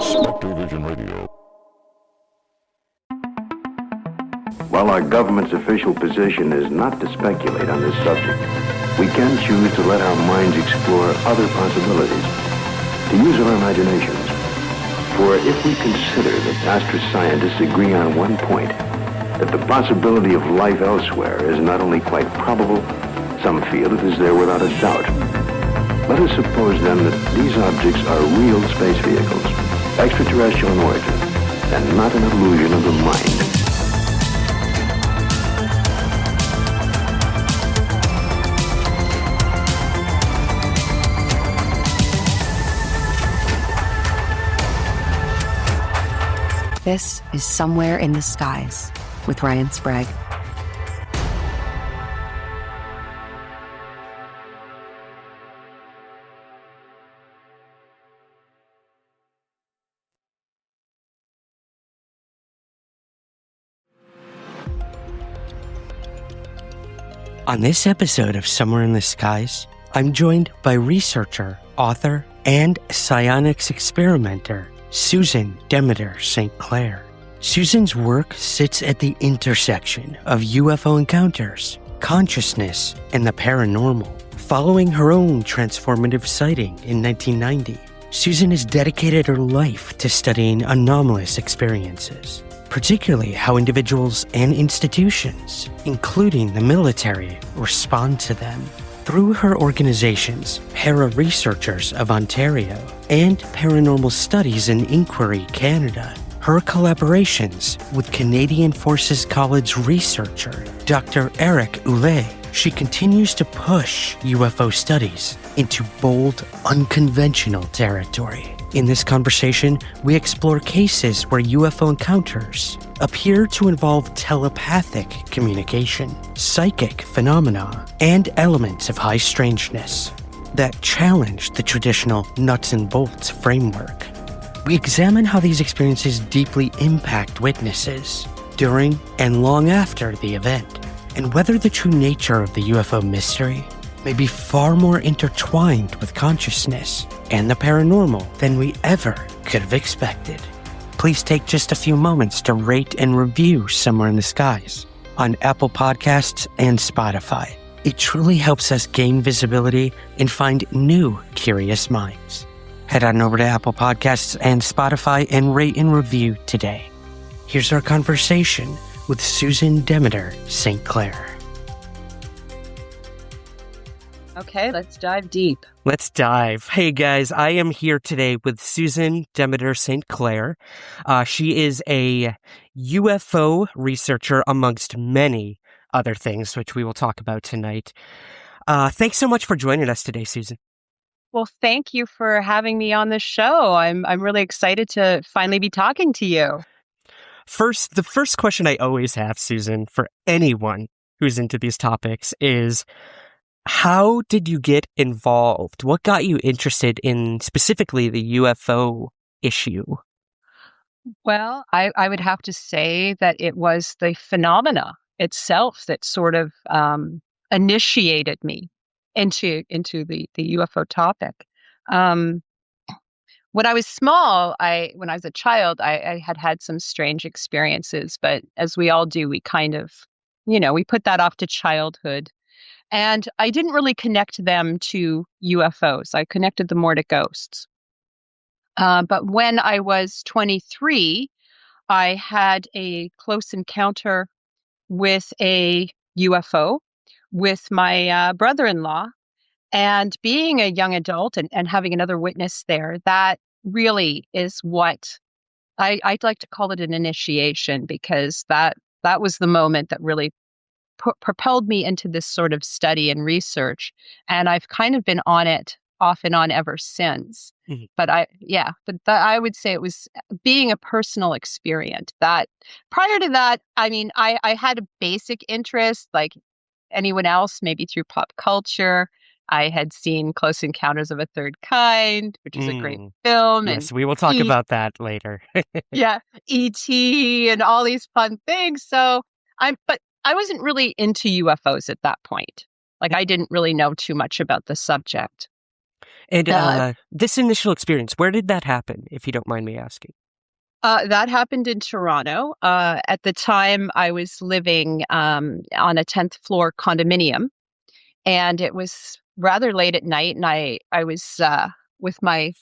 Spectrovision Radio. While our government's official position is not to speculate on this subject, we can choose to let our minds explore other possibilities, to use our imaginations. For if we consider that astroscientists agree on one point, that the possibility of life elsewhere is not only quite probable, some feel it is there without a doubt. Let us suppose then that these objects are real space vehicles, extraterrestrial in origin, and not an illusion of the mind. This is Somewhere in the Skies with Ryan Sprague. On this episode of Somewhere in the Skies, I'm joined by researcher, author, and psionics experimenter, Susan Demeter-St. Clair. Susan's work sits at the intersection of UFO encounters, consciousness, and the paranormal. Following her own transformative sighting in 1990, Susan has dedicated her life to studying anomalous experiences, particularly how individuals and institutions, including the military, respond to them. Through her organizations, Para-Researchers of Ontario and Paranormal Studies and Inquiry Canada, her collaborations with Canadian Forces College researcher Dr. Eric Oulet, she continues to push UFO studies into bold, unconventional territory. In this conversation, we explore cases where UFO encounters appear to involve telepathic communication, psychic phenomena, and elements of high strangeness that challenge the traditional nuts and bolts framework. We examine how these experiences deeply impact witnesses during and long after the event, and whether the true nature of the UFO mystery may be far more intertwined with consciousness and the paranormal than we ever could have expected. Please take just a few moments to rate and review Somewhere in the Skies on Apple Podcasts and Spotify. It truly helps us gain visibility and find new curious minds. Head on over to Apple Podcasts and Spotify and rate and review today. Here's our conversation with Susan Demeter-St. Clair. Okay, let's dive deep. Let's dive. Hey guys, I am here today with Susan Demeter-St. Clair. She is a UFO researcher amongst many other things, which we will talk about tonight. Thanks so much for joining us today, Susan. Well, thank you for having me on the show. I'm really excited to finally be talking to you. The first question I always have, Susan, for anyone who's into these topics is, how did you get involved? What got you interested in specifically the UFO issue? Well, I would have to say that it was the phenomena itself that sort of initiated me into the UFO topic. When I was small, when I was a child, I had some strange experiences, but as we all do, we kind of, we put that off to childhood. And I didn't really connect them to UFOs. I connected them more to ghosts. But when I was 23, I had a close encounter with a UFO with my brother-in-law. And being a young adult and having another witness there, that really is what I'd like to call it an initiation, because that was the moment that really propelled me into this sort of study and research. And I've kind of been on it off and on ever since. Mm-hmm. But I would say it was being a personal experience. That prior to that, I mean, I had a basic interest like anyone else, maybe through pop culture. I had seen Close Encounters of a Third Kind, which is a great film. Yes, we will talk about that later. Yeah, E.T. and all these fun things. But I wasn't really into UFOs at that point. Like, I didn't really know too much about the subject. And Uh, this initial experience, where did that happen, if you don't mind me asking? that happened in Toronto. At the time, I was living on a 10th floor condominium, and it was rather late at night, and I was with my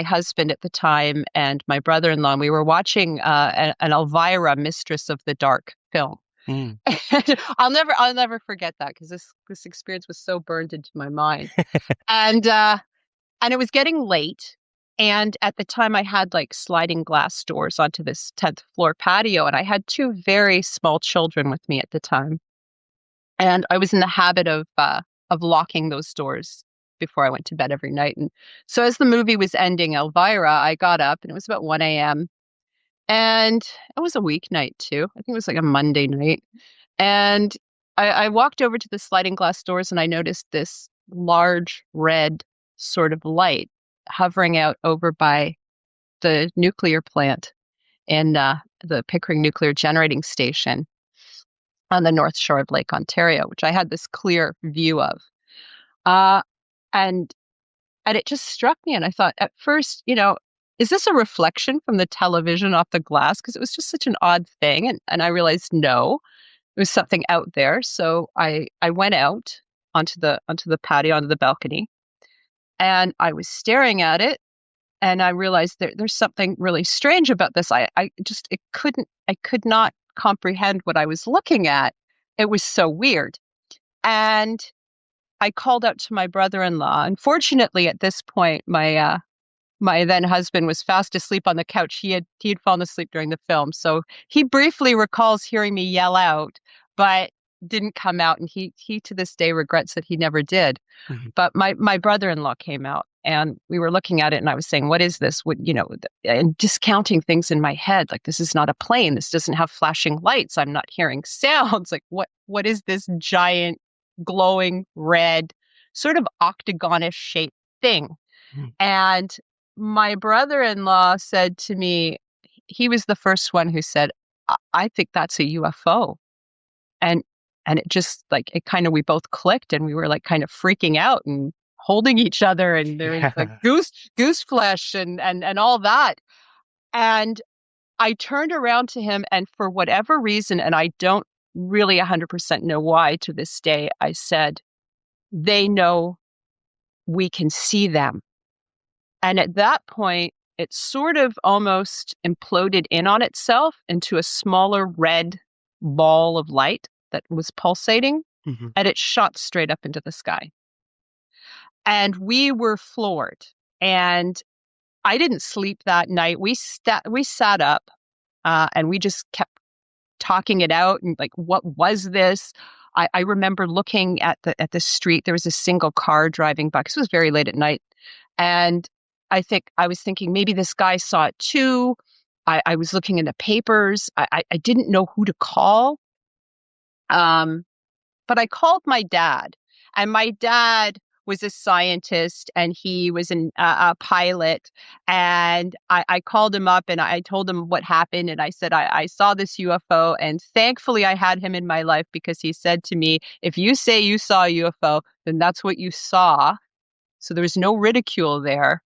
husband at the time and my brother-in-law, and we were watching an Elvira, Mistress of the Dark film. Mm. And I'll never forget that because this experience was so burned into my mind. And it was getting late. And at the time, I had like sliding glass doors onto this 10th floor patio, and I had two very small children with me at the time. And I was in the habit of locking those doors before I went to bed every night. And so as the movie was ending, Elvira, I got up, and it was about 1 a.m. And it was a weeknight too. I think it was like a Monday night. And I walked over to the sliding glass doors, and I noticed this large red sort of light hovering out over by the nuclear plant in the Pickering Nuclear Generating Station on the north shore of Lake Ontario, which I had this clear view of. Uh, and and it just struck me, and I thought at first, is this a reflection from the television off the glass? Because it was just such an odd thing, and I realized no, it was something out there. So I went out onto the patio, onto the balcony, and I was staring at it, and I realized there's something really strange about this. I could not comprehend what I was looking at. It was so weird. And I called out to my brother-in-law. Unfortunately, at this point, my then husband was fast asleep on the couch. He had fallen asleep during the film, so he briefly recalls hearing me yell out, but didn't come out, and he to this day regrets that he never did. Mhm. But my brother-in-law came out, and we were looking at it, and I was saying, "What is this?" And discounting things in my head, like this is not a plane. This doesn't have flashing lights. I'm not hearing sounds. Like what is this giant glowing red, sort of octagonish shaped thing? Mm. And my brother-in-law said to me, he was the first one who said, I think that's a UFO. And it just like it kind of we both clicked, and we were like kind of freaking out and holding each other, and there was like Yeah. goose flesh and all that. And I turned around to him, and for whatever reason, and I don't really 100% know why to this day, I said, they know we can see them. And at that point, it sort of almost imploded in on itself into a smaller red ball of light that was pulsating, Mhm. and it shot straight up into the sky. And we were floored. And I didn't sleep that night. We sat up, and we just kept talking it out, and like, what was this? I remember looking at the street. There was a single car driving by, 'cause it was very late at night. And I was thinking maybe this guy saw it too. I was looking in the papers. I didn't know who to call. Um, but I called my dad, and my dad was a scientist, and he was a pilot. And I called him up, and I told him what happened. And I said, I saw this UFO, and thankfully I had him in my life, because he said to me, if you say you saw a UFO, then that's what you saw. So there was no ridicule there.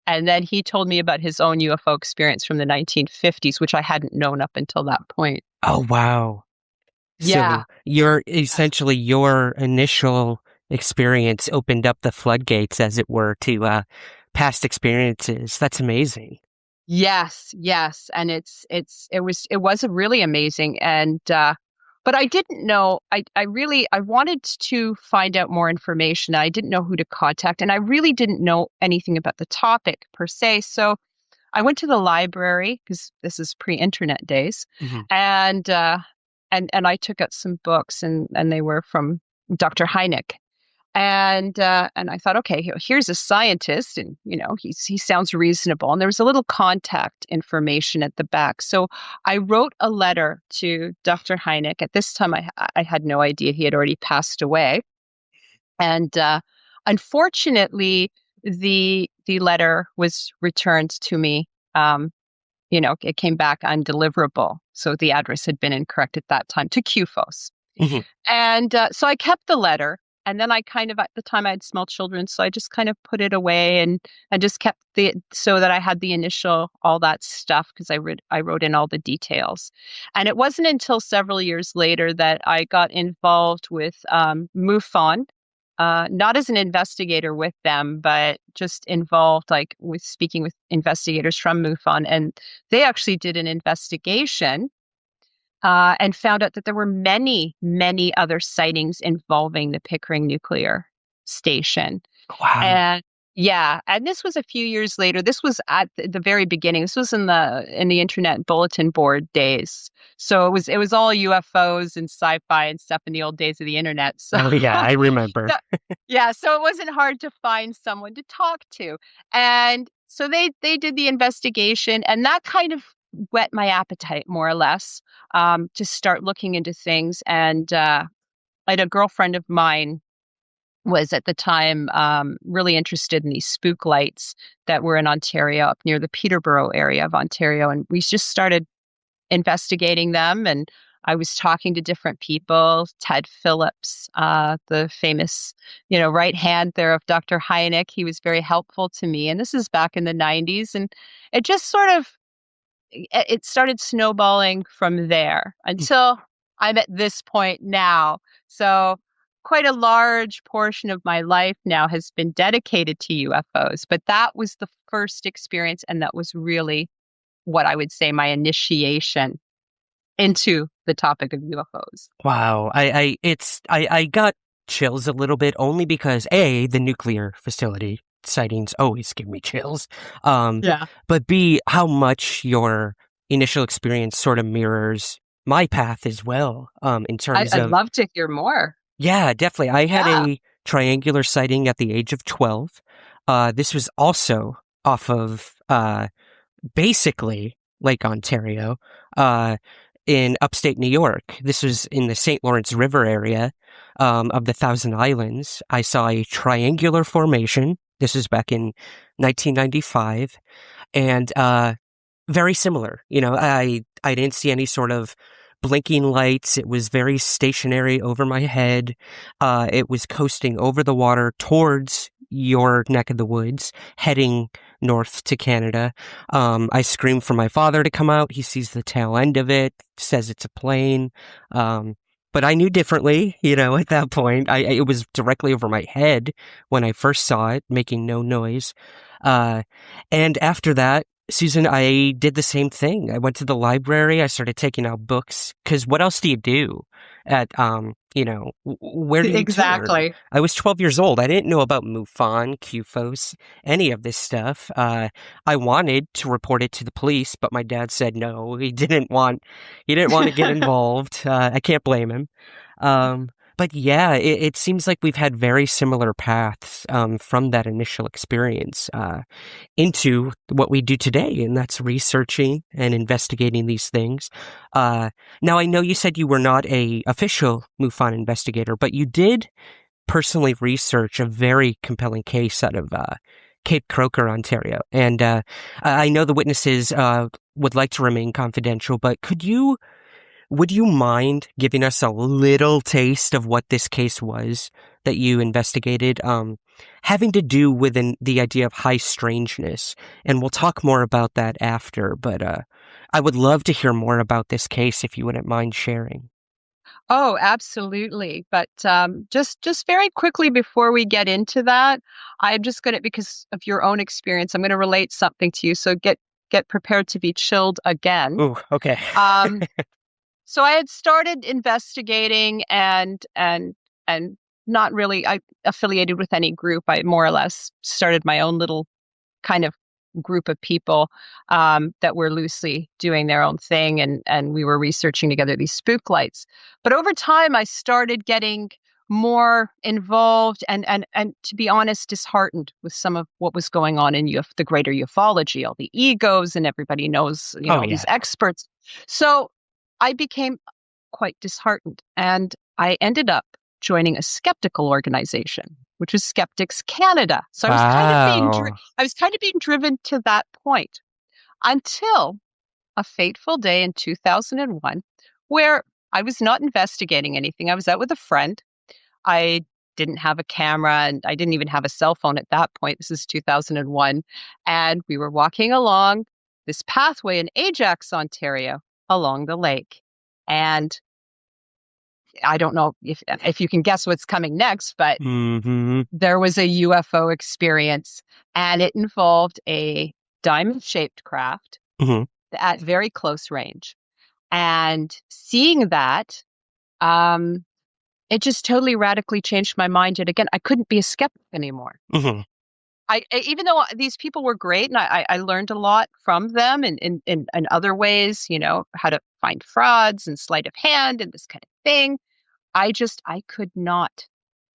And then he told me about his own UFO experience from the 1950s, which I hadn't known up until that point. Oh, wow. Yeah. So your initial experience opened up the floodgates, as it were, to past experiences. That's amazing. Yes, yes. And it was really amazing. And but I didn't know, I wanted to find out more information. I didn't know who to contact, and I really didn't know anything about the topic per se. So I went to the library, because this is pre-internet days, Mhm. and I took out some books, and they were from Dr. Hynek. And I thought, okay, here's a scientist, and he sounds reasonable. And there was a little contact information at the back. So I wrote a letter to Dr. Hynek. At this time, I had no idea he had already passed away. And unfortunately, the letter was returned to me. It came back undeliverable. So the address had been incorrect at that time, to QFOS. Mhm. And so I kept the letter. And then I kind of, at the time I had small children, so I just kind of put it away and just kept so that I had the initial, all that stuff, because I wrote in all the details. And it wasn't until several years later that I got involved with MUFON, not as an investigator with them, but just involved, like with speaking with investigators from MUFON. And they actually did an investigation and found out that there were many, many other sightings involving the Pickering nuclear station. Wow. And yeah, and this was a few years later. This was at the very beginning. This was in the internet bulletin board days. So it was all UFOs and sci-fi and stuff in the old days of the internet. So Oh, yeah, I remember. yeah, so it wasn't hard to find someone to talk to. And so they did the investigation, and that kind of whet my appetite more or less, to start looking into things. And I had a girlfriend of mine was at the time really interested in these spook lights that were in Ontario, up near the Peterborough area of Ontario. And we just started investigating them. And I was talking to different people, Ted Phillips, the famous, right hand there of Dr. Hynek. He was very helpful to me. And this is back in the 90s. And it just sort of, it started snowballing from there until I'm at this point now. So quite a large portion of my life now has been dedicated to UFOs, but that was the first experience, and that was really what I would say my initiation into the topic of UFOs. Wow. I got chills a little bit, only because A, the nuclear facility sightings always give me chills. Yeah. But B, how much your initial experience sort of mirrors my path as well, in terms I'd of... love to hear more. Yeah, definitely. I had Yeah. a triangular sighting at the age of 12. This was also off of, basically Lake Ontario, in upstate New York. This was in the St. Lawrence River area, of the Thousand Islands. I saw a triangular formation. This was back in 1995. And, very similar. I didn't see any sort of blinking lights. It was very stationary over my head. It was coasting over the water towards your neck of the woods, heading north to Canada. I screamed for my father to come out. He sees the tail end of it, says it's a plane. But I knew differently, at that point. It was directly over my head when I first saw it, making no noise. And after that, Susan, I did the same thing. I went to the library. I started taking out books, because what else do you do at, where do you turn? Exactly. I was 12 years old. I didn't know about MUFON, QFOS, any of this stuff. I wanted to report it to the police, but my dad said no. He didn't want to get involved. I can't blame him. But yeah, it seems like we've had very similar paths, from that initial experience, into what we do today, and that's researching and investigating these things. Now, I know you said you were not a official MUFON investigator, but you did personally research a very compelling case out of Cape Croker, Ontario. And I know the witnesses would like to remain confidential, but would you mind giving us a little taste of what this case was that you investigated, having to do with the idea of high strangeness? And we'll talk more about that after, but I would love to hear more about this case if you wouldn't mind sharing. Oh, absolutely. But just very quickly before we get into that, I'm just going to, because of your own experience, I'm going to relate something to you. So get prepared to be chilled again. Ooh, okay. So I had started investigating and not really affiliated with any group. I more or less started my own little kind of group of people that were loosely doing their own thing, and we were researching together these spook lights. But over time, I started getting more involved and to be honest, disheartened with some of what was going on in the greater ufology, all the egos, and everybody knows, Oh, yeah. these experts. So I became quite disheartened, and I ended up joining a skeptical organization, which was Skeptics Canada. So I was kind of being driven to that point until a fateful day in 2001, where I was not investigating anything. I was out with a friend. I didn't have a camera, and I didn't even have a cell phone at that point. This is 2001. And we were walking along this pathway in Ajax, Ontario, along the lake. And I don't know if you can guess what's coming next, but there was a UFO experience, and it involved a diamond-shaped craft at very close range. And seeing that, it just totally radically changed my mind. Yet again, I couldn't be a skeptic anymore. Even though these people were great, and I learned a lot from them in other ways, how to find frauds and sleight of hand and this kind of thing. I could not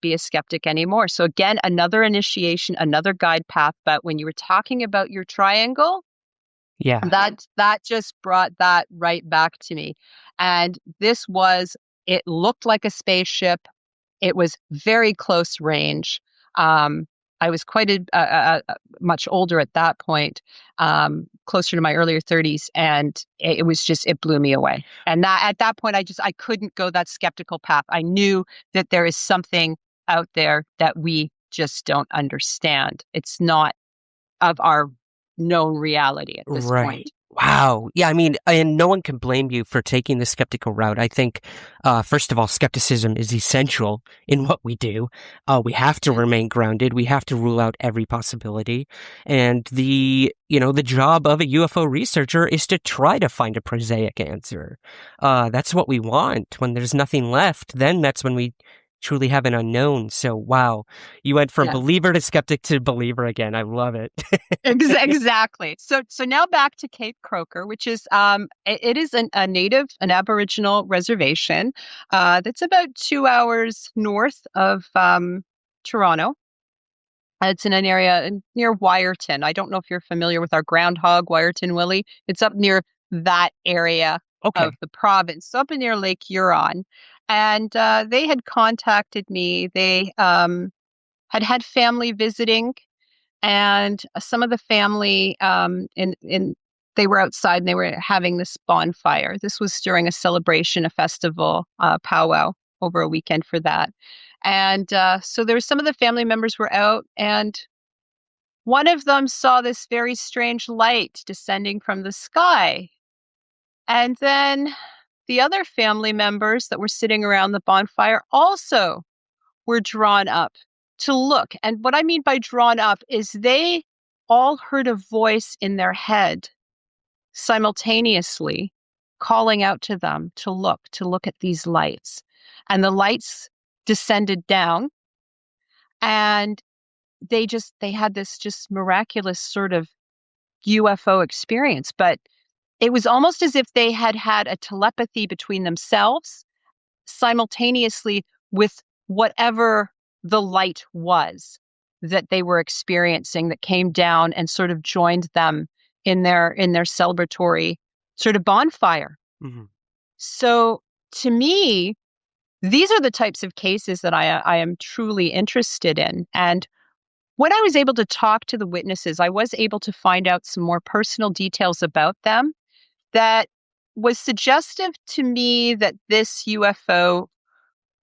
be a skeptic anymore. So again, another initiation, another guide path. But when you were talking about your triangle, that just brought that right back to me. And it looked like a spaceship. It was very close range. I was quite much older at that point, closer to my earlier 30s, and it blew me away. And at that point, I couldn't go that skeptical path. I knew that there is something out there that we just don't understand. It's not of our known reality at this point. Wow. Yeah, I mean, and no one can blame you for taking the skeptical route. I think, first of all, skepticism is essential in what we do. We have to remain grounded. We have to rule out every possibility. And the job of a UFO researcher is to try to find a prosaic answer. That's what we want. When there's nothing left, then that's when we truly have an unknown. So, wow, you went from believer to skeptic to believer again. I love it. Exactly. So now back to Cape Croker, which is it is an Aboriginal reservation that's about 2 hours north of Toronto. It's in an area near Wyerton. I don't know if you're familiar with our groundhog, Wyerton Willie. It's up near that area of the province, up near Lake Huron. And they had contacted me. They had family visiting, and some of the family they were outside and they were having this bonfire. This was during a celebration, a festival, powwow over a weekend for that. And so there were some of the family members were out, and one of them saw this very strange light descending from the sky. And then the other family members that were sitting around the bonfire also were drawn up to look. And what I mean by drawn up is they all heard a voice in their head simultaneously calling out to them to look at these lights. And the lights descended down, and they had this just miraculous sort of UFO experience. But it was almost as if they had a telepathy between themselves simultaneously with whatever the light was that they were experiencing, that came down and sort of joined them in their celebratory sort of bonfire. So to me, these are the types of cases that I am truly interested in. And when I was able to talk to the witnesses, I was able to find out some more personal details about them that was suggestive to me that this UFO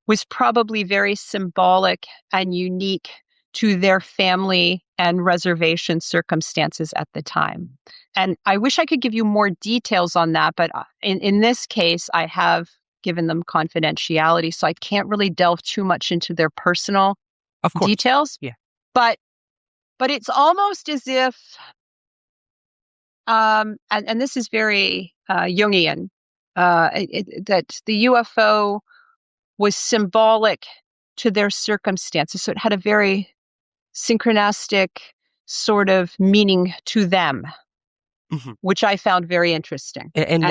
was probably very symbolic and unique to their family and reservation circumstances at the time. And I wish I could give you more details on that, but in this case, I have given them confidentiality, so I can't really delve too much into their personal details. Yeah. But it's almost as if, and this is very Jungian, that the UFO was symbolic to their circumstances. So it had a very synchronistic sort of meaning to them, which I found very interesting. And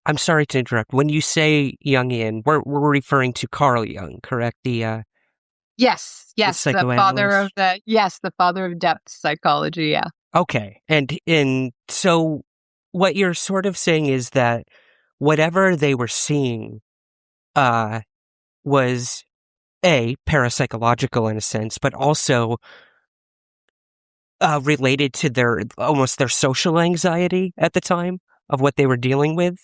I'm sorry to interrupt. When you say Jungian, we're referring to Carl Jung, correct? Yes, the father of depth psychology. Yeah. Okay, and so what you're sort of saying is that whatever they were seeing, was parapsychological in a sense, but also related to their social anxiety at the time of what they were dealing with.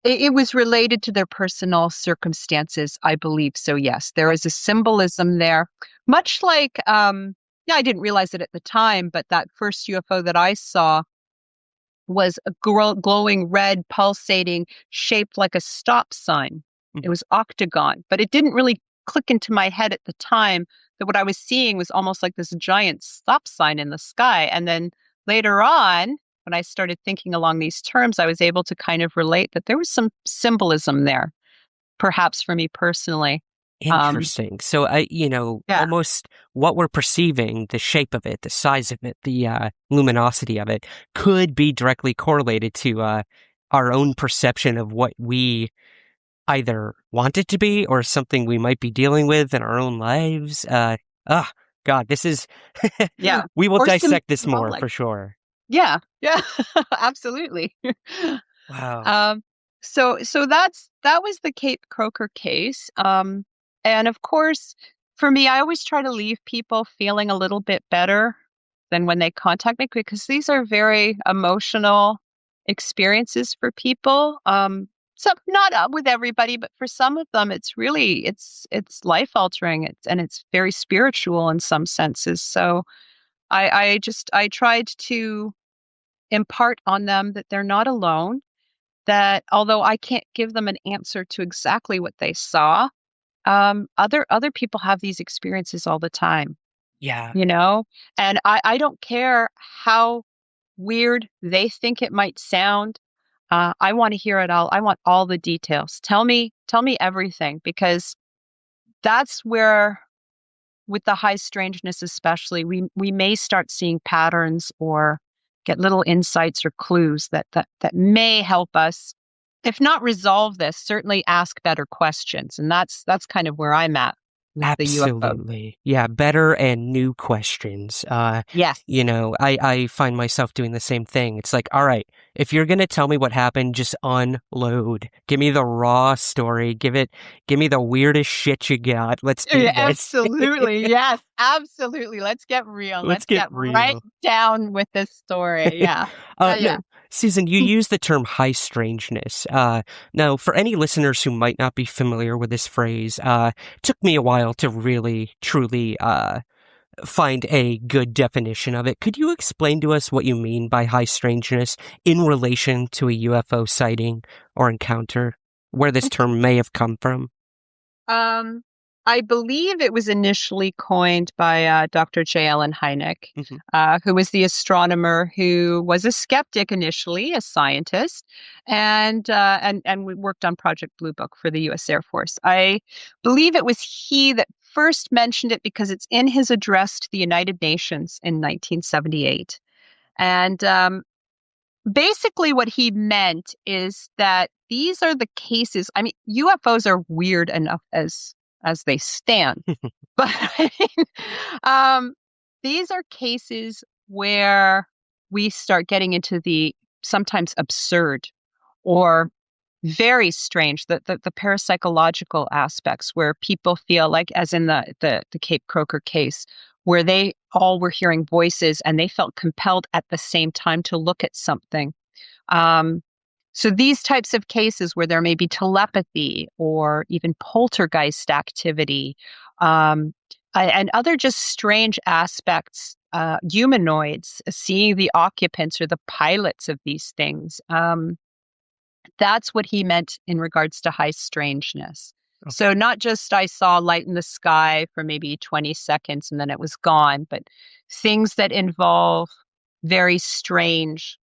It was related to their personal circumstances, I believe. So yes, there is a symbolism there, much like yeah, I didn't realize it at the time, but that first UFO that I saw was a glowing red, pulsating, shaped like a stop sign. It was octagon, but it didn't really click into my head at the time that what I was seeing was almost like this giant stop sign in the sky. And then later on, when I started thinking along these terms, I was able to kind of relate that there was some symbolism there, perhaps for me personally. Interesting. So, Yeah. almost what we're perceiving, the shape of it, the size of it, the luminosity of it, could be directly correlated to our own perception of what we either want it to be or something we might be dealing with in our own lives. God, this is. Yeah. We will Or dissect this more symbolic. for sure. Yeah. Yeah. Absolutely. Wow. Um, so that was the Cape Croker case. And of course, for me, I always try to leave people feeling a little bit better than when they contact me because these are very emotional experiences for people. So not with everybody, but for some of them, it's life altering. It's very spiritual in some senses. So I tried to impart on them that they're not alone, that although I can't give them an answer to exactly what they saw, other people have these experiences all the time, Yeah. you know? And I don't care how weird they think it might sound. I want to hear it all. I want all the details. Tell me everything, because that's where, with the high strangeness especially, we may start seeing patterns or get little insights or clues that may help us, if not resolve this, certainly ask better questions. And that's kind of where I'm at with the UFO. Absolutely. Yeah, better and new questions. Yes. I find myself doing the same thing. It's like, all right, if you're going to tell me what happened, just unload. Give me the raw story. Give me the weirdest shit you got. Let's do Yeah, this. absolutely. Yes, absolutely. Let's get real. Let's Let's get get right real. down with this story. Yeah. Yeah, Now, yeah. Susan, you use the term high strangeness. Now, for any listeners who might not be familiar with this phrase, it took me a while to really, truly find a good definition of it. Could you explain to us what you mean by high strangeness in relation to a UFO sighting or encounter, where this term may have come from? Um, I believe it was initially coined by Dr. J. Allen Hynek, Hmm. who was the astronomer who was a skeptic initially, a scientist, and we worked on Project Blue Book for the U.S. Air Force. I believe it was he that first mentioned it because it's in his address to the United Nations in 1978. And basically, what he meant is that these are the cases. I mean, UFOs are weird enough as they stand, but I mean, these are cases where we start getting into the sometimes absurd or very strange, the parapsychological aspects, where people feel like, as in the Cape Croker case, where they all were hearing voices and they felt compelled at the same time to look at something. Um, so these types of cases where there may be telepathy or even poltergeist activity, and other just strange aspects, humanoids, seeing the occupants or the pilots of these things. That's what he meant in regards to high strangeness. So not just I saw light in the sky for maybe 20 seconds and then it was gone, but things that involve very strange,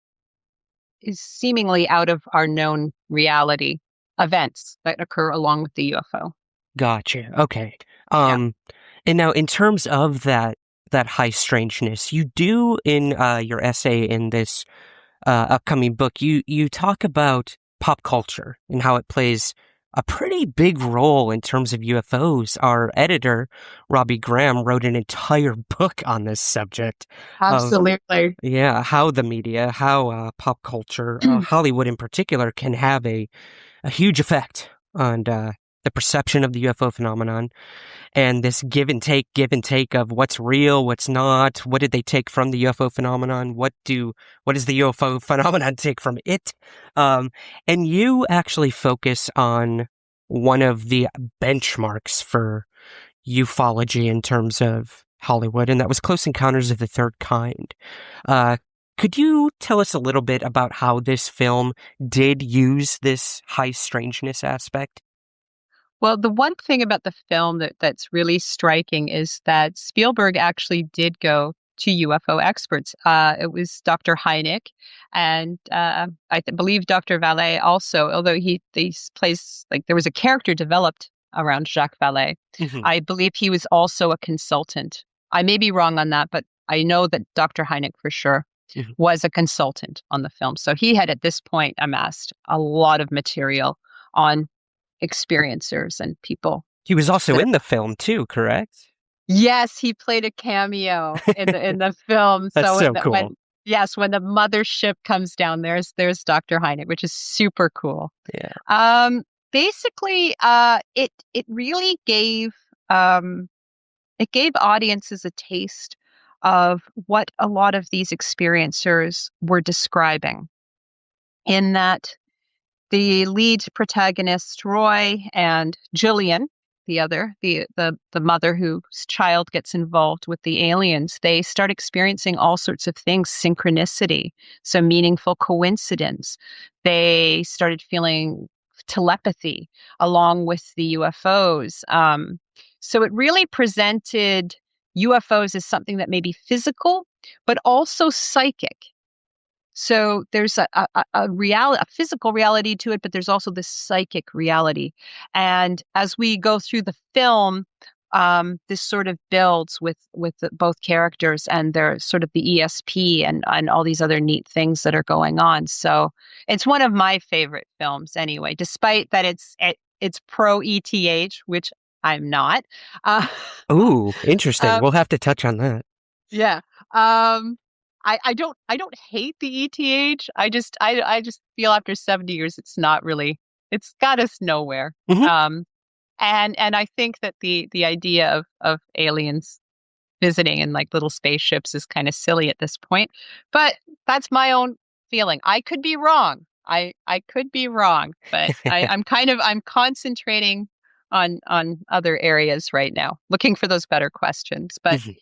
is seemingly out of our known reality events that occur along with the UFO. Gotcha. Okay. Yeah. And now in terms of that high strangeness, you do in your essay in this upcoming book, you talk about pop culture and how it plays a pretty big role in terms of UFOs. Our editor, Robbie Graham, wrote an entire book on this subject of, Absolutely. yeah, how the media, how pop culture, Hollywood in particular, can have a huge effect on the perception of the UFO phenomenon, and this give and take of what's real, what's not. What did they take from the UFO phenomenon? What does the UFO phenomenon take from it? And you actually focus on one of the benchmarks for ufology in terms of Hollywood, and that was Close Encounters of the Third Kind. Could you tell us a little bit about how this film did use this high strangeness aspect? Well, the one thing about the film that's really striking is that Spielberg actually did go to UFO experts. It was Dr. Hynek and believe Dr. Vallée also, although he plays, like, there was a character developed around Jacques Vallée. Mhm. I believe he was also a consultant. I may be wrong on that, but I know that Dr. Hynek for sure Mhm. was a consultant on the film. So he had at this point amassed a lot of material on experiencers and people. He was also that- in the film too, correct? Yes, he played a cameo in the film. That's So so when, cool. when the mothership comes down, there's Dr. Hynek, which is super cool. Yeah. Basically, it really gave audiences a taste of what a lot of these experiencers were describing, in that the lead protagonists, Roy and Jillian, the mother whose child gets involved with the aliens, they start experiencing all sorts of things, synchronicity, so meaningful coincidence. They started feeling telepathy along with the UFOs. So it really presented UFOs as something that may be physical, but also psychic. So there's a physical reality to it, but there's also this psychic reality. And as we go through the film, this sort of builds with both characters and their sort of the ESP and all these other neat things that are going on. So it's one of my favorite films anyway, despite that it's pro ETH, which I'm not. Ooh, interesting. Um, We'll have to touch on that. yeah. I don't hate the ETH. I just feel after 70 years it's got us nowhere. Mhm. And I think that the idea of aliens visiting in like little spaceships is kind of silly at this point. But that's my own feeling. I could be wrong. I could be wrong, but I'm concentrating on other areas right now, looking for those better questions. But Mhm.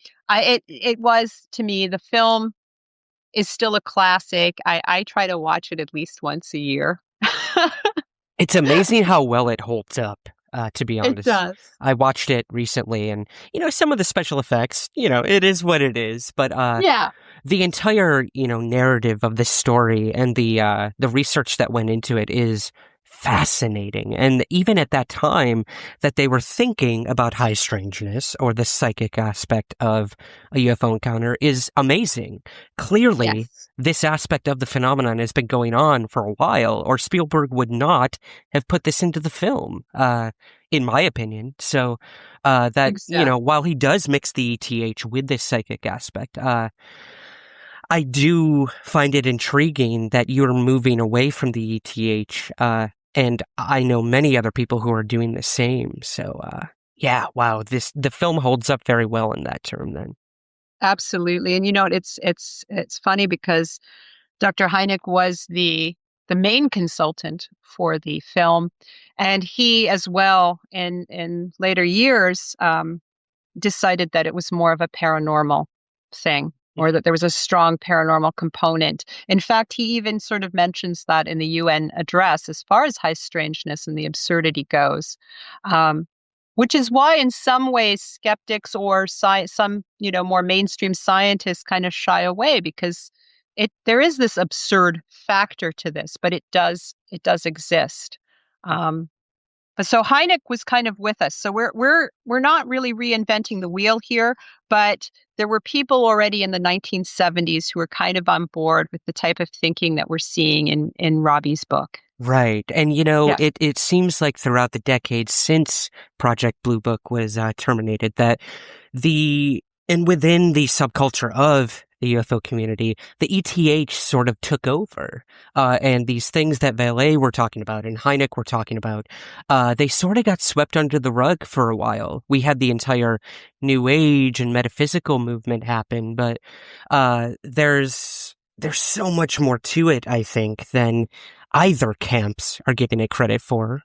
it was, to me, the film is still a classic. I try to watch it at least once a year. It's amazing how well it holds up, to be It honest. does. I watched it recently, and, some of the special effects, it is what it is. But Yeah. the entire, narrative of the story and the research that went into it is fascinating. And even at that time that they were thinking about high strangeness or the psychic aspect of a UFO encounter is amazing. Clearly, Yes. this aspect of the phenomenon has been going on for a while, or Spielberg would not have put this into the film, in my opinion. So, that, Exactly. while he does mix the ETH with this psychic aspect, I do find it intriguing that you're moving away from the ETH, and I know many other people who are doing the same. So, yeah, wow, the film holds up very well in that term then. Absolutely. And it's funny because Dr. Hynek was the main consultant for the film, and he as well in later years decided that it was more of a paranormal thing, or that there was a strong paranormal component. In fact, he even sort of mentions that in the UN address as far as high strangeness and the absurdity goes. Which is why, in some ways, skeptics or some more mainstream scientists kind of shy away, because there is this absurd factor to this, but it does exist. But so Hynek was kind of with us. So we're not really reinventing the wheel here, but there were people already in the 1970s who were kind of on board with the type of thinking that we're seeing in Robbie's book. Right. And, Yeah. it seems like throughout the decades since Project Blue Book was terminated, that within the subculture of the UFO community, the ETH sort of took over. And these things that Valet were talking about and Hynek were talking about, they sort of got swept under the rug for a while. We had the entire New Age and metaphysical movement happen, but there's so much more to it, I think, than either camps are giving it credit for.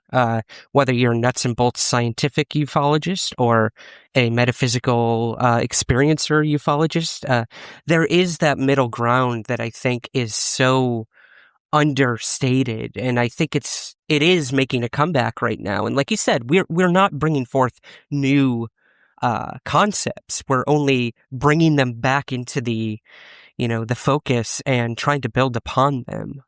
Whether you're a nuts and bolts scientific ufologist or a metaphysical experiencer ufologist, there is that middle ground that I think is so understated, and I think it is making a comeback right now. And like you said, we're not bringing forth new concepts. We're only bringing them back into the focus and trying to build upon them.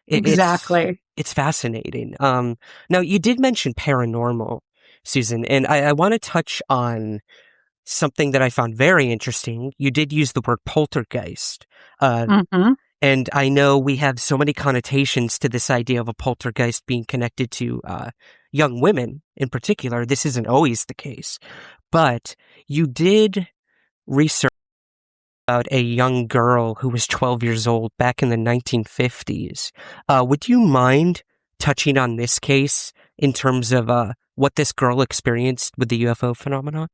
Exactly. It's fascinating. Now you did mention paranormal, Susan, and I want to touch on something that I found very interesting. You did use the word poltergeist. Hmm. And I know we have so many connotations to this idea of a poltergeist being connected to young women in particular. This isn't always the case. But you did research about a young girl who was 12 years old back in the 1950s. Would you mind touching on this case in terms of what this girl experienced with the UFO phenomenon?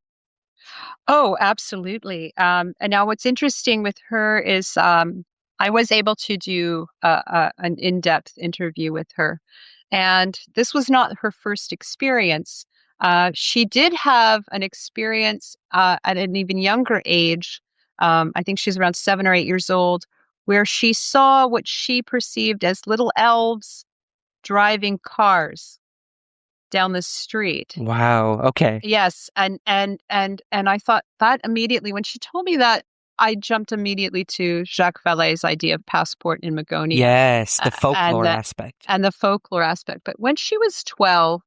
Oh, absolutely. And now what's interesting with her is I was able to do an in-depth interview with her. And this was not her first experience. She did have an experience at an even younger age. I think she's around 7 or 8 years old, where she saw what she perceived as little elves driving cars down the street. Wow. Okay. Yes, and I thought that immediately when she told me that, I jumped immediately to Jacques Vallée's idea of passport in Magoni, Yes, the and folklore aspect. the folklore aspect. But when she was 12,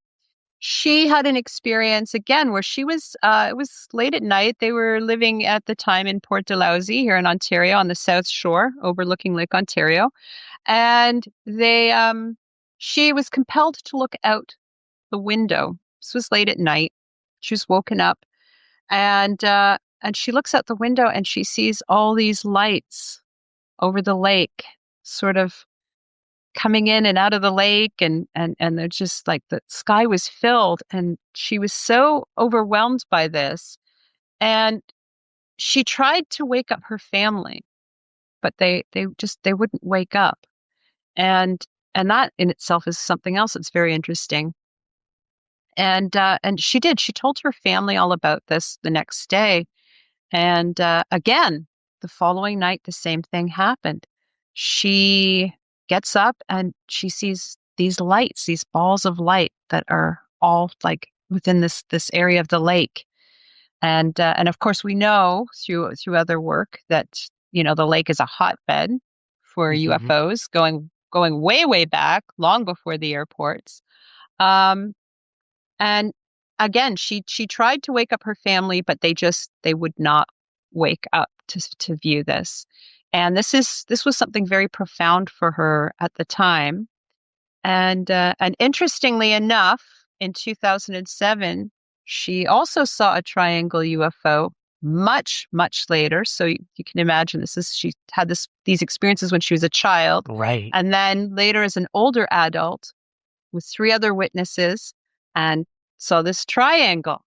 she had an experience again where she was. It was late at night. They were living at the time in Port Dalhousie here in Ontario on the South Shore, overlooking Lake Ontario, and she was compelled to look out the window. This was late at night. She was woken up, and she looks out the window and she sees all these lights over the lake, sort of coming in and out of the lake, and they're just like the sky was filled, and she was so overwhelmed by this, and she tried to wake up her family, but they wouldn't wake up, and that in itself is something else that's very interesting. And she did. She told her family all about this the next day. And again, the following night, the same thing happened. She gets up and she sees these lights, these balls of light that are all like within this area of the lake. And of course, we know through other work that the lake is a hotbed for Hmm. UFOs going way back, long before the airports. Um, and again, she tried to wake up her family, but they would not wake up to view this. And this was something very profound for her at the time. And interestingly enough, in 2007, she also saw a triangle UFO much later. So you can imagine she had these experiences when she was a child, Right. and then later as an older adult with three other witnesses, and saw this triangle.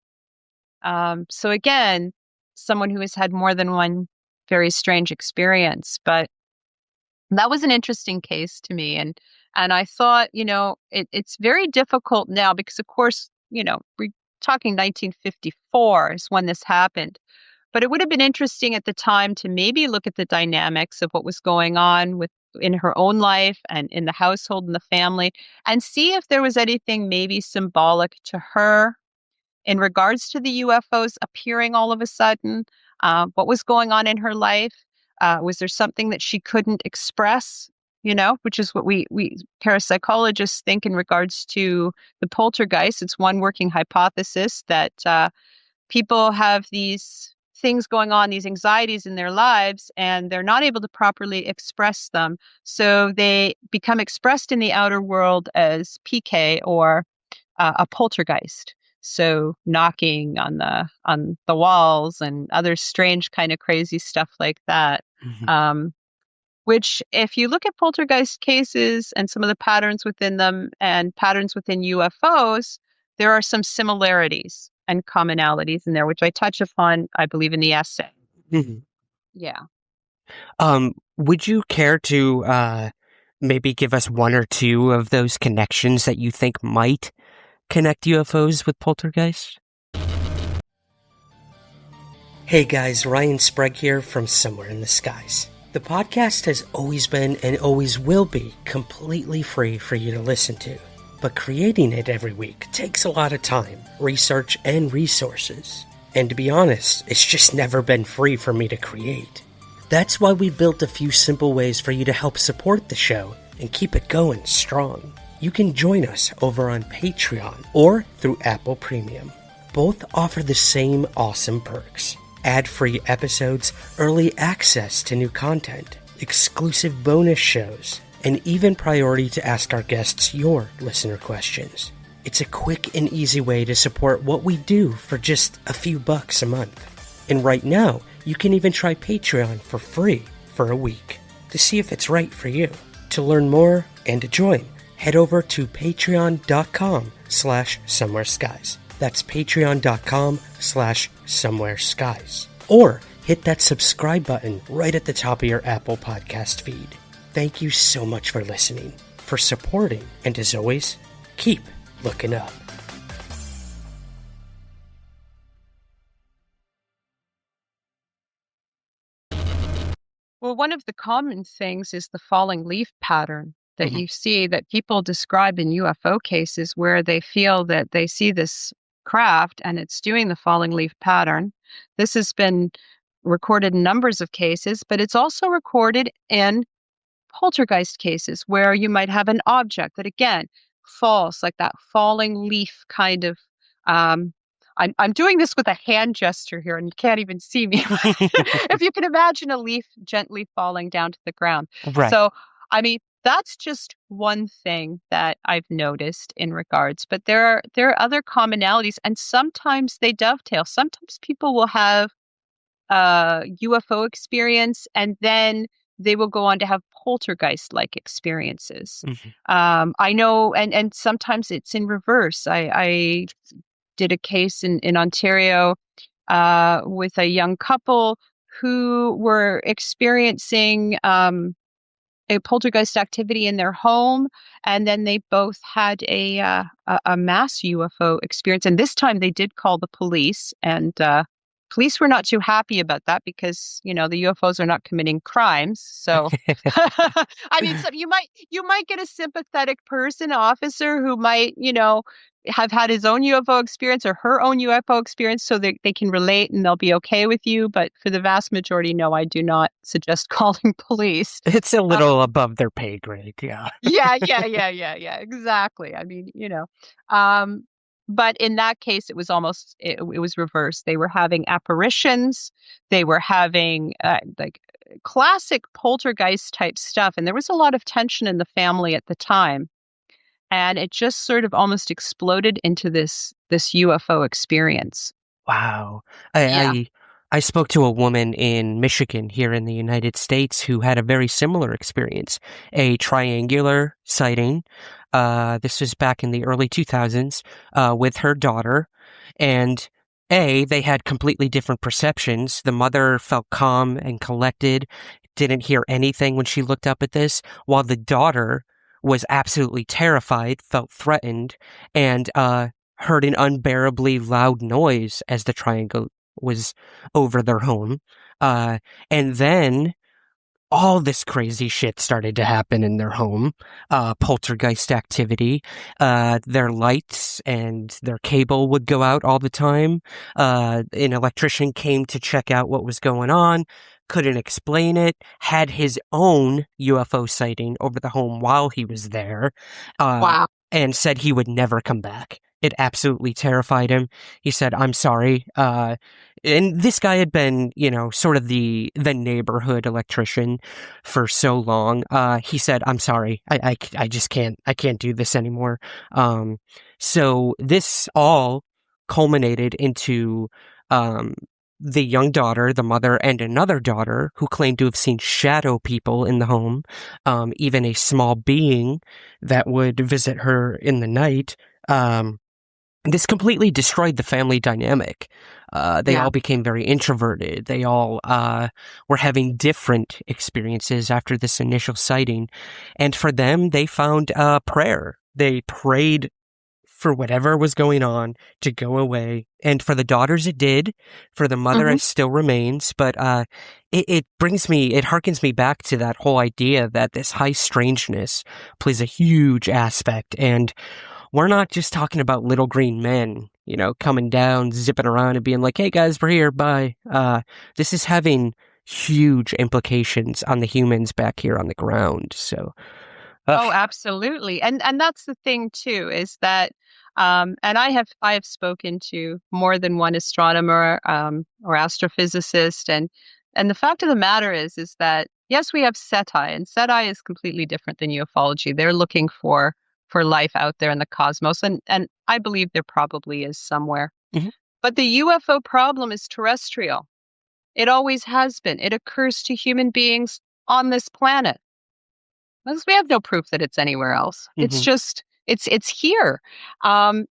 So again, someone who has had more than one very strange experience, but that was an interesting case to me. And I thought, it's very difficult now because, of course, we're talking 1954 is when this happened. But it would have been interesting at the time to maybe look at the dynamics of what was going on in her own life and in the household and the family, and see if there was anything maybe symbolic to her in regards to the UFOs appearing all of a sudden. What was going on in her life? Was there something that she couldn't express? Which is what we parapsychologists think in regards to the poltergeist. It's one working hypothesis that people have these things going on, these anxieties in their lives, and they're not able to properly express them. So they become expressed in the outer world as PK or a poltergeist. So knocking on the walls and other strange kind of crazy stuff like that. Which, if you look at poltergeist cases and some of the patterns within them and patterns within UFOs, there are some similarities and commonalities in there, which I touch upon, I believe, in the essay. Yeah. Would you care to maybe give us one or two of those connections that you think might connect UFOs with poltergeists? Hey guys, Ryan Sprague here from Somewhere in the Skies. The podcast has always been and always will be completely free for you to listen to. But creating it every week takes a lot of time, research, and resources. And to be honest, it's just never been free for me to create. That's why we built a few simple ways for you to help support the show and keep it going strong. You can join us over on Patreon or through Apple Premium. Both offer the same awesome perks. Ad-free episodes, early access to new content, exclusive bonus shows, and even priority to ask our guests your listener questions. It's a quick and easy way to support what we do for just a few bucks a month. And right now, you can even try Patreon for free for a week to see if it's right for you. To learn more and to join, head over to patreon.com/somewhereskies. That's patreon.com/somewhereskies. Or hit that subscribe button right at the top of your Apple podcast feed. Thank you so much for listening, for supporting, and as always, keep looking up. Well, one of the common things is the falling leaf pattern that you see that people describe in UFO cases, where they feel that they see this craft and it's doing the falling leaf pattern. This has been recorded in numbers of cases, but it's also recorded in poltergeist cases where you might have an object that, again, falls, like that falling leaf kind of. I'm doing this with a hand gesture here, and you can't even see me. If you can imagine a leaf gently falling down to the ground. Right. So, I mean, that's just one thing that I've noticed in regards, but there are other commonalities, and sometimes they dovetail. Sometimes people will have a UFO experience, and then they will go on to have poltergeist-like experiences. I know, and sometimes it's in reverse. I did a case in Ontario with a young couple who were experiencing a poltergeist activity in their home, and then they both had a mass UFO experience. And this time they did call the police, and police were not too happy about that because, the UFOs are not committing crimes. So, I mean, so you might get a sympathetic person, officer, who might, have had his own UFO experience or her own UFO experience, so they can relate and they'll be okay with you. But for the vast majority, no, I do not suggest calling police. It's a little above their pay grade, yeah. Yeah, exactly. I mean, but in that case, it was it was reversed. They were having apparitions. They were having like classic poltergeist type stuff. And there was a lot of tension in the family at the time. And it just sort of almost exploded into this UFO experience. Wow. Yeah. I spoke to a woman in Michigan here in the United States who had a very similar experience, a triangular sighting. This was back in the early 2000s with her daughter. And they had completely different perceptions. The mother felt calm and collected, didn't hear anything when she looked up at this, while the daughter was absolutely terrified, felt threatened, and heard an unbearably loud noise as the triangle was over their home. And then all this crazy shit started to happen in their home. Poltergeist activity. Their lights and their cable would go out all the time. An electrician came to check out what was going on. Couldn't explain it, had his own UFO sighting over the home while he was there, Wow. and said he would never come back. It absolutely terrified him. He said, "I'm sorry." And this guy had been, sort of the neighborhood electrician for so long. He said, "I'm sorry. I just can't do this anymore." So this all culminated into the young daughter, the mother, and another daughter who claimed to have seen shadow people in the home, even a small being that would visit her in the night. This completely destroyed the family dynamic. They all became very introverted. They all were having different experiences after this initial sighting. And for them, they found prayer. They prayed for whatever was going on to go away. And for the daughters, it did. For the mother, it still remains. But it harkens me back to that whole idea that this high strangeness plays a huge aspect. And we're not just talking about little green men, coming down, zipping around and being like, hey guys, we're here, bye. This is having huge implications on the humans back here on the ground. So. Oh, absolutely. And that's the thing too, is that, and I have spoken to more than one astronomer, or astrophysicist. And the fact of the matter is that, yes, we have SETI, and SETI is completely different than ufology. They're looking for life out there in the cosmos. And I believe there probably is somewhere. But the UFO problem is terrestrial. It always has been. It occurs to human beings on this planet. Because we have no proof that it's anywhere else. It's just, it's here. And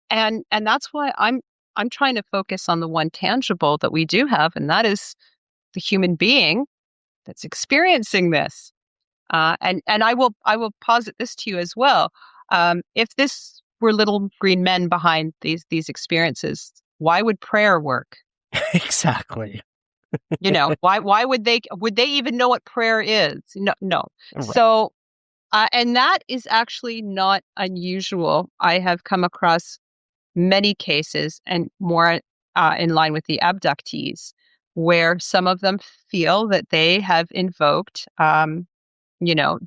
that's why I'm trying to focus on the one tangible that we do have, and that is the human being that's experiencing this. And I will posit this to you as well. If this were little green men behind these experiences, why would prayer work? Exactly. Why would they even know what prayer is? No. Right. So, and that is actually not unusual. I have come across many cases, and more in line with the abductees, where some of them feel that they have invoked,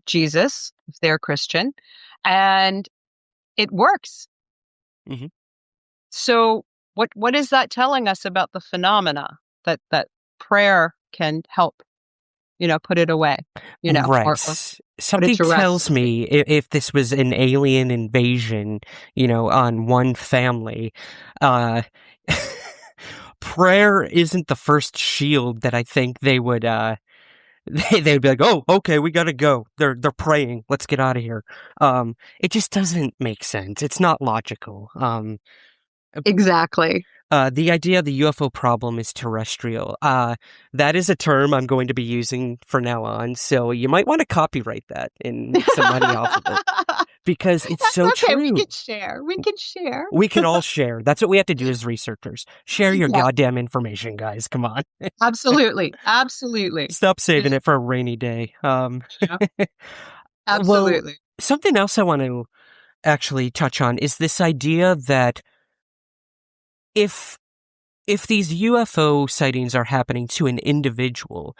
Jesus, if they're Christian, and it works. So what is that telling us about the phenomena that prayer can help, put it away, right. or something tells me if this was an alien invasion, on one family, prayer isn't the first shield that I think they would, they'd be like, oh, okay, we gotta go. They're praying. Let's get out of here. It just doesn't make sense. It's not logical. Exactly. The idea of the UFO problem is terrestrial. That is a term I'm going to be using from now on, so you might want to copyright that and make some money off of it. Because it's That's so okay. true. We can share. We can all share. That's what we have to do as researchers. Share your goddamn information, guys. Come on. Absolutely. Stop saving it for a rainy day. Absolutely. Well, something else I want to actually touch on is this idea that if these UFO sightings are happening to an individual,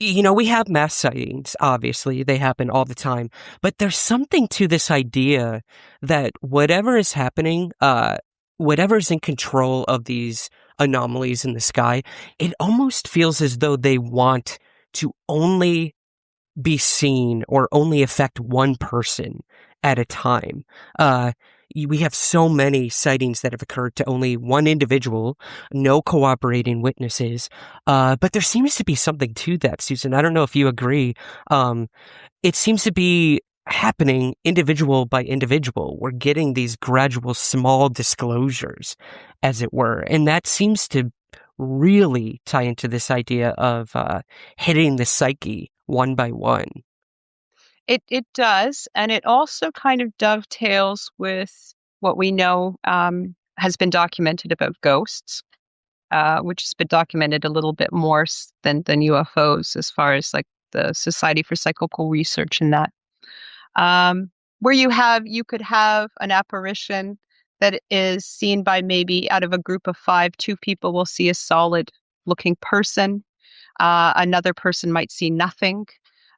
we have mass sightings, obviously. They happen all the time. But there's something to this idea that whatever is happening, whatever's in control of these anomalies in the sky, it almost feels as though they want to only be seen or only affect one person at a time. We have so many sightings that have occurred to only one individual, no cooperating witnesses. But there seems to be something to that, Susan. I don't know if you agree. It seems to be happening individual by individual. We're getting these gradual small disclosures, as it were. And that seems to really tie into this idea of hitting the psyche one by one. It does, and it also kind of dovetails with what we know has been documented about ghosts, which has been documented a little bit more than UFOs, as far as like the Society for Psychical Research and that, where you could have an apparition that is seen by, maybe out of a group of 5, 2 people will see a solid looking person. Another person might see nothing.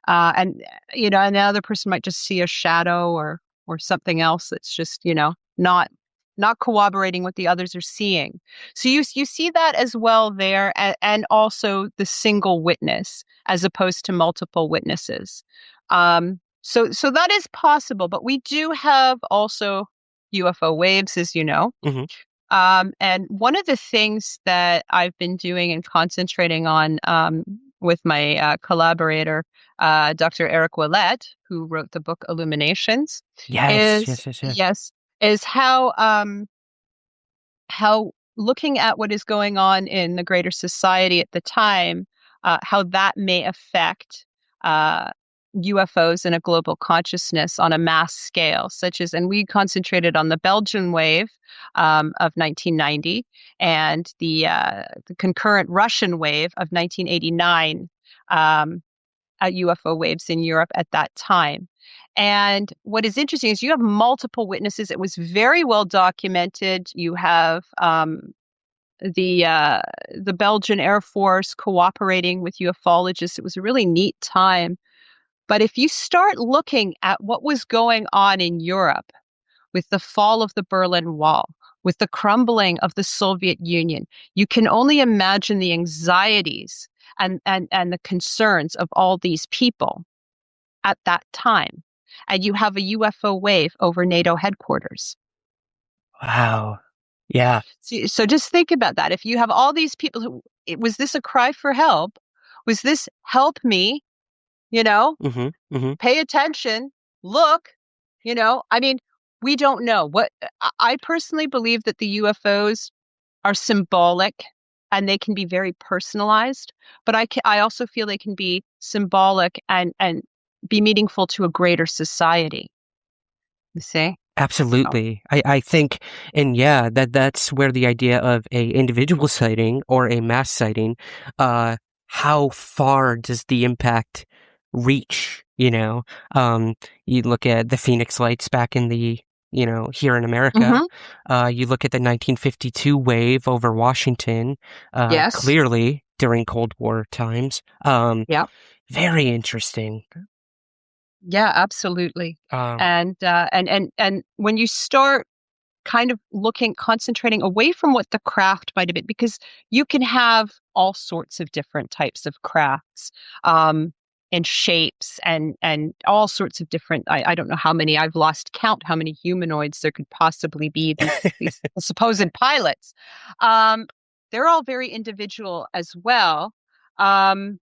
And another person might just see a shadow or something else that's just, not corroborating what the others are seeing. So you see that as well there, and also the single witness as opposed to multiple witnesses. So that is possible, but we do have also UFO waves, as you know. And one of the things that I've been doing and concentrating on with my collaborator, Dr. Eric Willett, who wrote the book Illuminations, Yes, is yes, yes, yes. yes, is how looking at what is going on in the greater society at the time, how that may affect uh, UFOs and a global consciousness on a mass scale, such as, and we concentrated on the Belgian wave of 1990 and the concurrent Russian wave of 1989. UFO waves in Europe at that time. And what is interesting is you have multiple witnesses. It was very well documented. You have the Belgian Air Force cooperating with ufologists. It was a really neat time. But if you start looking at what was going on in Europe with the fall of the Berlin Wall, with the crumbling of the Soviet Union, you can only imagine the anxieties and the concerns of all these people at that time. And you have a UFO wave over NATO headquarters. Wow. Yeah. So just think about that. If you have all these people was this a cry for help? Was this help me? Mm-hmm. Mm-hmm. Pay attention, look, I mean, we don't know what I personally believe that the UFOs are symbolic and they can be very personalized, but I also feel they can be symbolic and be meaningful to a greater society. You see? So, Absolutely. I think, and yeah, that's where the idea of a individual sighting or a mass sighting, how far does the impact reach, you know? You look at the Phoenix lights back in here in America. mhm. You look at the 1952 wave over Washington, Yes. clearly during Cold War times. Yeah. Very interesting. Yeah, absolutely. Um, And when you start kind of concentrating away from what the craft might have been, because you can have all sorts of different types of crafts, and shapes and all sorts of different, I don't know how many, I've lost count how many humanoids there could possibly be, these supposed pilots. Um, they're all very individual as well. Um,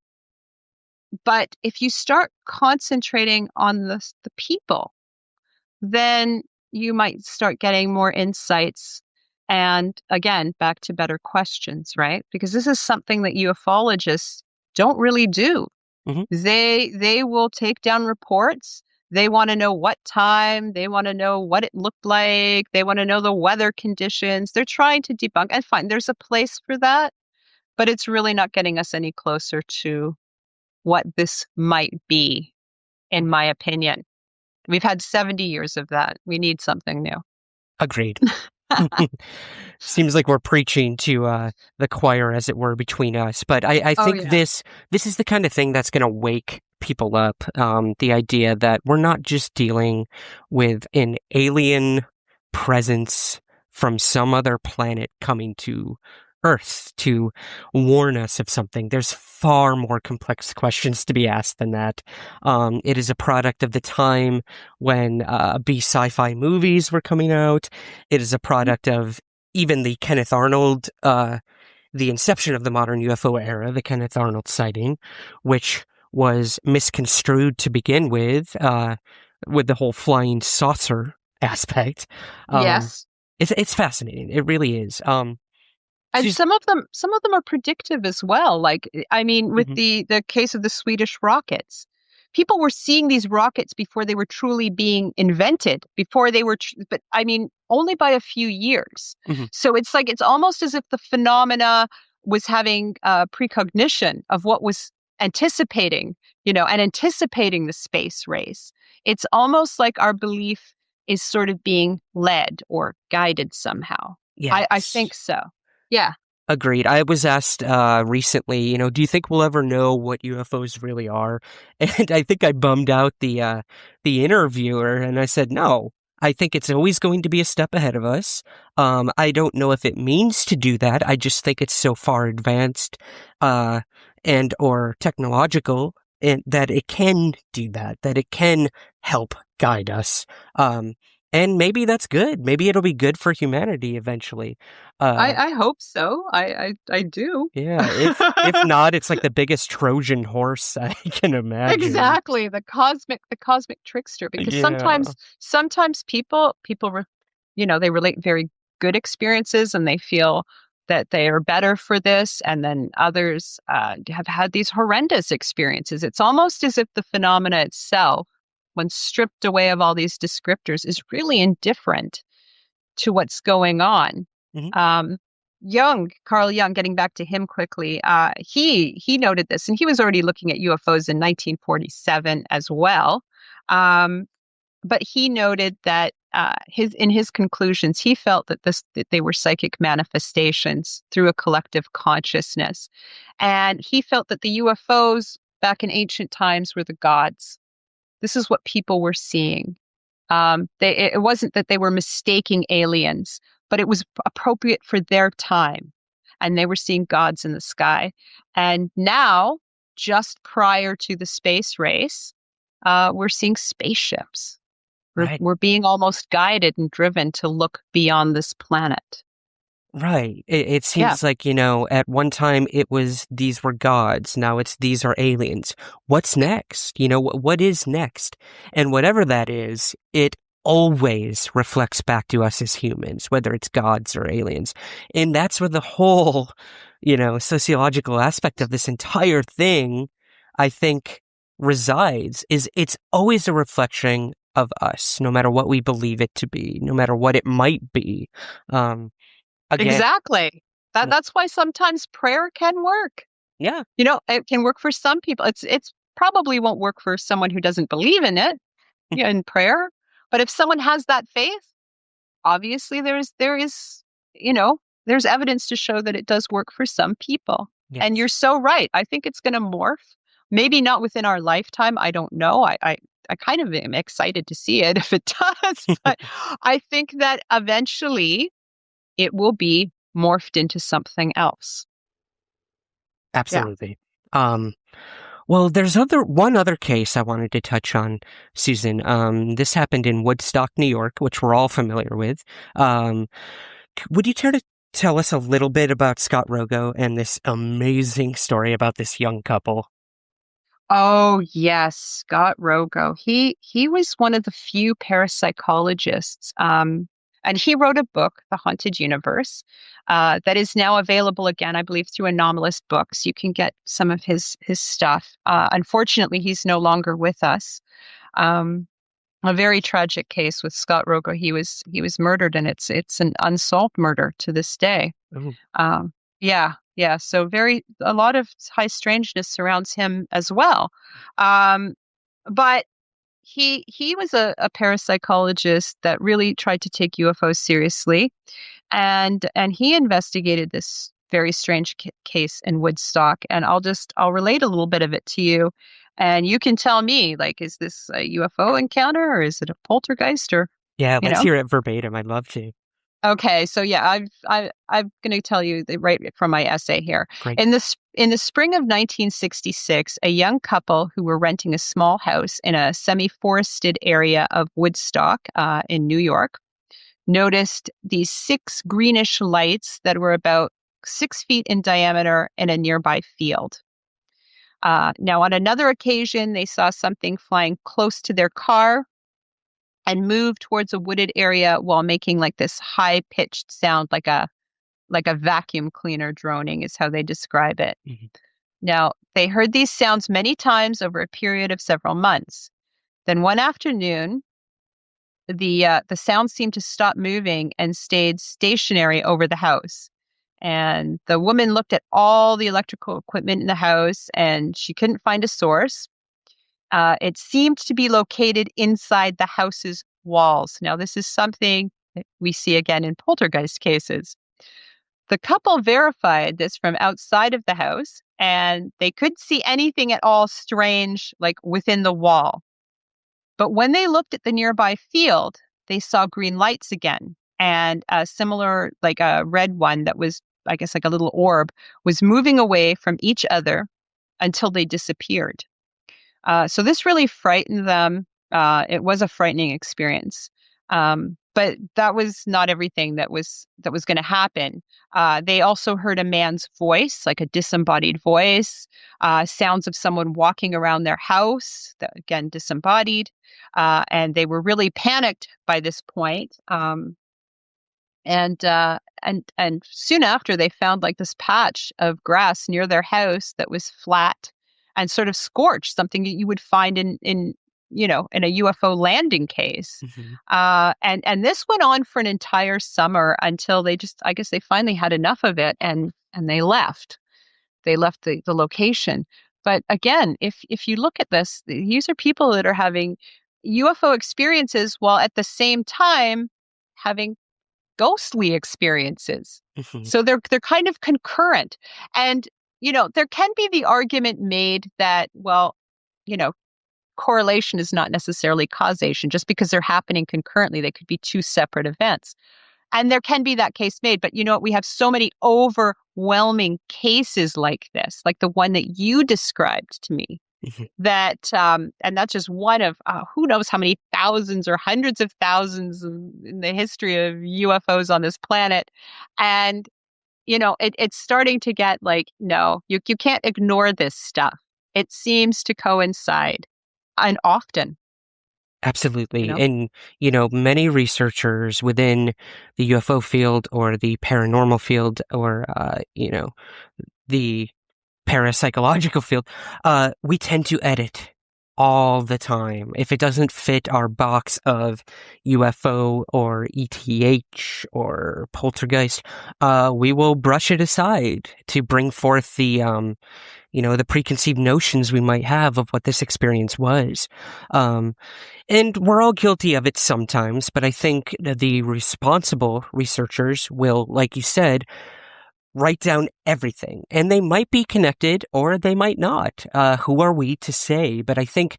but if you start concentrating on the people, then you might start getting more insights. And again, back to better questions, right? Because this is something that ufologists don't really do. mhm. They will take down reports. They want to know what time, they want to know what it looked like, they want to know the weather conditions. They're trying to debunk, and fine, there's a place for that, but it's really not getting us any closer to what this might be, in my opinion. We've had 70 years of that. We need something new. Agreed. Seems like we're preaching to the choir, as it were, between us. But I Oh, think yeah. this is the kind of thing that's going to wake people up. The idea that we're not just dealing with an alien presence from some other planet coming to Earth to warn us of something. There's far more complex questions to be asked than that. It is a product of the time when B sci-fi movies were coming out. It is a product of even the Kenneth Arnold, the inception of the modern UFO era, the Kenneth Arnold sighting, which was misconstrued to begin with the whole flying saucer aspect. Yes. It's fascinating. It really is. And She's, some of them are predictive as well. Like, I mean, with mhm, the case of the Swedish rockets, people were seeing these rockets before they were truly being invented, before they were, but I mean, only by a few years. mhm. So it's like, it's almost as if the phenomena was having precognition of what was anticipating, and anticipating the space race. It's almost like our belief is sort of being led or guided somehow. I Yes. think so. Yeah. Agreed. I was asked recently, do you think we'll ever know what UFOs really are? And I think I bummed out the interviewer, and I said, no. I think it's always going to be a step ahead of us. I don't know if it means to do that. I just think it's so far advanced and or technological and that it can do that, that it can help guide us. And maybe that's good. Maybe it'll be good for humanity eventually. I hope so. I do. Yeah, if not, it's like the biggest Trojan horse I can imagine. Exactly, the cosmic trickster, because Yeah. sometimes they relate very good experiences and they feel that they are better for this, and then others have had these horrendous experiences. It's almost as if the phenomena itself, when stripped away of all these descriptors, is really indifferent to what's going on. Mhm. Um, Carl Jung, getting back to him quickly, he noted this, and he was already looking at UFOs in 1947 as well. Um, but he noted that in his conclusions, he felt that they were psychic manifestations through a collective consciousness, and he felt that the UFOs back in ancient times were the gods. This is what people were seeing. It wasn't that they were mistaking aliens, but it was appropriate for their time. And they were seeing gods in the sky. And now, just prior to the space race, we're seeing spaceships. Right. We're being almost guided and driven to look beyond this planet. Right. It Yeah, seems like, at one time it was these were gods. Now it's these are aliens. What's next? What is next? And whatever that is, it always reflects back to us as humans, whether it's gods or aliens. And that's where the whole, sociological aspect of this entire thing, I think, resides, is it's always a reflection of us, no matter what we believe it to be, no matter what it might be. Again, exactly. That's why sometimes prayer can work. yeah. It can work for some people. It's probably won't work for someone who doesn't believe in it, in prayer. But if someone has that faith, obviously you know, there's evidence to show that it does work for some people. And you're Yes. so right. I think it's going to morph. Maybe not within our lifetime. I don't know. I kind of am excited to see it if it does. But I think that eventually it will be morphed into something else. Yeah. Absolutely. Um, well, there's one other case I wanted to touch on, Susan. This happened in Woodstock, New York, which we're all familiar with. Would you care to tell us a little bit about Scott Rogo and this amazing story about this young couple? Oh yes, Scott Rogo. He was one of the few parapsychologists, and he wrote a book, The Haunted Universe, that is now available again, I believe, through Anomalous Books. You can get some of his stuff. Unfortunately, he's no longer with us. Um, a very tragic case with Scott Rogo. He was murdered, and it's an unsolved murder to this day. Ooh, Yeah, yeah. So a lot of high strangeness surrounds him as well. Um, but he was a parapsychologist that really tried to take UFOs seriously, and he investigated this very strange case in Woodstock. And I'll relate a little bit of it to you, and you can tell me, like, is this a UFO encounter or is it a poltergeist, or yeah, you let's know? hear it verbatim. I'd love to. Okay, so yeah, I'm going to tell you right from my essay here. Great. In the spring of 1966, a young couple who were renting a small house in a semi-forested area of Woodstock, in New York, noticed these six greenish lights that were about 6 feet in diameter in a nearby field. Now, on another occasion, they saw something flying close to their car and move towards a wooded area while making like this high-pitched sound, like a vacuum cleaner droning is how they describe it. Mhm. Now, they heard these sounds many times over a period of several months. Then one afternoon, the sound seemed to stop moving and stayed stationary over the house. And the woman looked at all the electrical equipment in the house and she couldn't find a source. It seemed to be located inside the house's walls. Now, this is something that we see again in poltergeist cases. The couple verified this from outside of the house, and they couldn't see anything at all strange, like within the wall. But when they looked at the nearby field, they saw green lights again, and a similar, like a red one that was, I guess, like a little orb, was moving away from each other until they disappeared. So this really frightened them. It was a frightening experience. But that was not everything that was going to happen. They also heard a man's voice, like a disembodied voice, sounds of someone walking around their house, that, again, disembodied. And they were really panicked by this point. And soon after, they found like this patch of grass near their house that was flat and sort of scorched, something that you would find in a UFO landing case. Mhm. And this went on for an entire summer until I guess they finally had enough of it and they left. They left the location. But again, if you look at this, these are people that are having UFO experiences while at the same time having ghostly experiences. Mhm. So they're kind of concurrent. And there can be the argument made that, well, correlation is not necessarily causation. Just because they're happening concurrently, they could be two separate events. And there can be that case made. But you know what? We have so many overwhelming cases like this, like the one that you described to me, Mhm. that, and that's just one of who knows how many thousands or hundreds of thousands in the history of UFOs on this planet. And, it's starting to get like, no, you can't ignore this stuff. It seems to coincide. And often, Absolutely. And, many researchers within the UFO field or the paranormal field or, the parapsychological field, we tend to edit all the time. If it doesn't fit our box of UFO or ETH or poltergeist, we will brush it aside to bring forth the preconceived notions we might have of what this experience was. And we're all guilty of it sometimes, but I think that the responsible researchers will, like you said, write down everything. And they might be connected or they might not. Who are we to say? But I think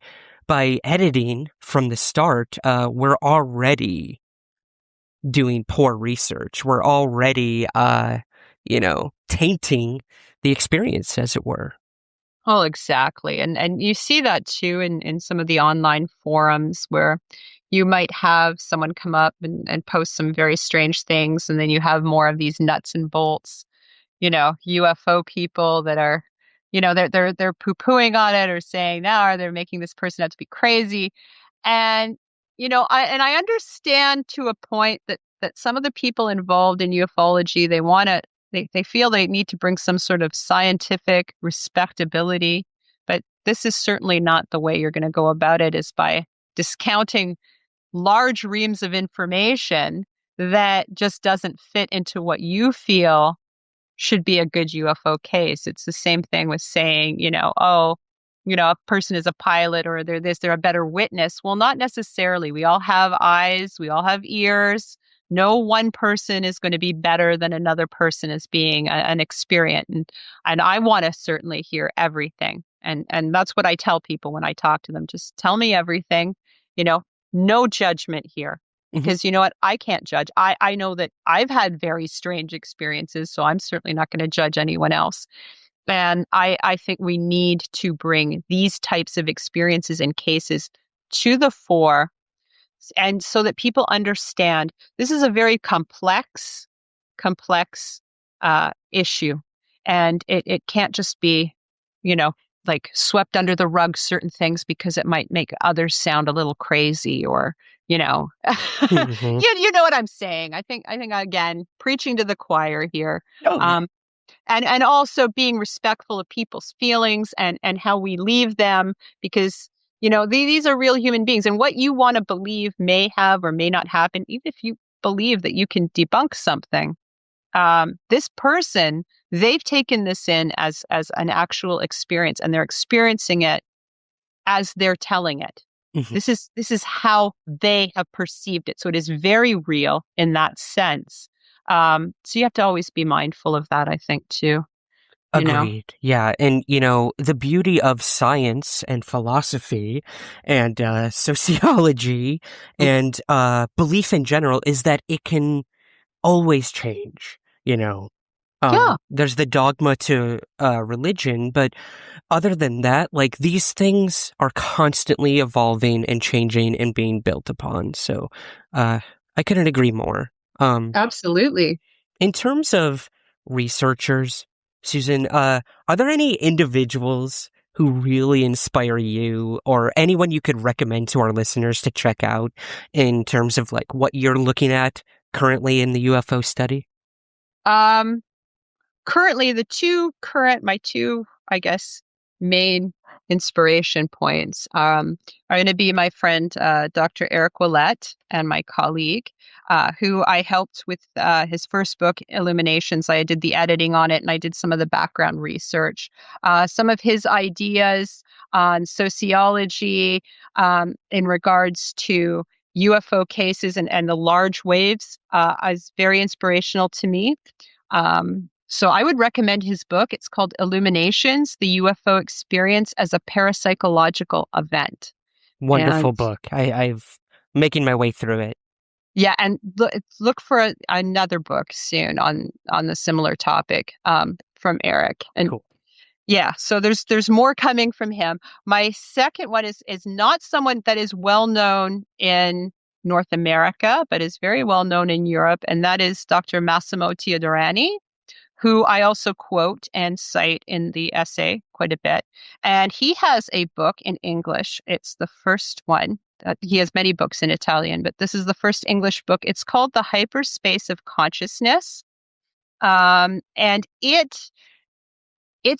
by editing from the start, we're already doing poor research. We're already, tainting the experience, as it were. Oh, exactly. And you see that too in some of the online forums where you might have someone come up and post some very strange things, and then you have more of these nuts and bolts, UFO people that are, they're poo-pooing on it or saying, no, or they're making this person out to be crazy. And, I understand to a point that some of the people involved in ufology, they feel they need to bring some sort of scientific respectability, but this is certainly not the way you're going to go about it, is by discounting large reams of information that just doesn't fit into what you feel should be a good UFO case. It's the same thing with saying, a person is a pilot or they're a better witness. Well, not necessarily. We all have eyes, we all have ears. No one person is going to be better than another person as being an experient. And I want to certainly hear everything. And that's what I tell people when I talk to them. Just tell me everything, no judgment here. Because you know what? I can't judge. I know that I've had very strange experiences, so I'm certainly not going to judge anyone else. And I think we need to bring these types of experiences and cases to the fore, and so that people understand this is a very complex issue. And it can't just be, like swept under the rug, certain things, because it might make others sound a little crazy or, Mhm. you know what I'm saying. I think again, preaching to the choir here. Oh, yeah. And also being respectful of people's feelings and how we leave them, because, these are real human beings, and what you want to believe may have or may not happen. Even if you believe that you can debunk something, this person, they've taken this in as an actual experience, and they're experiencing it as they're telling it. Mhm. This is how they have perceived it. So it is very real in that sense. So you have to always be mindful of that, I think, too. Agreed. Yeah. And, the beauty of science and philosophy and sociology and belief in general is that it can always change, Yeah. There's the dogma to religion, but other than that, like, these things are constantly evolving and changing and being built upon. So I couldn't agree more. Absolutely. In terms of researchers, Susan, are there any individuals who really inspire you, or anyone you could recommend to our listeners to check out in terms of like what you're looking at currently in the UFO study? Um, Currently, my two, I guess, main inspiration points are going to be my friend Dr. Eric Willett and my colleague, who I helped with his first book, Illuminations. I did the editing on it, and I did some of the background research. Some of his ideas on sociology in regards to UFO cases and the large waves is very inspirational to me. So I would recommend his book. It's called Illuminations, the UFO Experience as a Parapsychological Event. Wonderful And book. I've making my way through it. yeah, and look for another book soon on the similar topic from Eric. And Cool. yeah, so there's more coming from him. My second one is not someone that is well known in North America, but is very well known in Europe, and that is Dr. Massimo Teodorani, who I also quote and cite in the essay quite a bit. And he has a book in English. It's the first one. He has many books in Italian, but this is the first English book. It's called The Hyperspace of Consciousness. And it's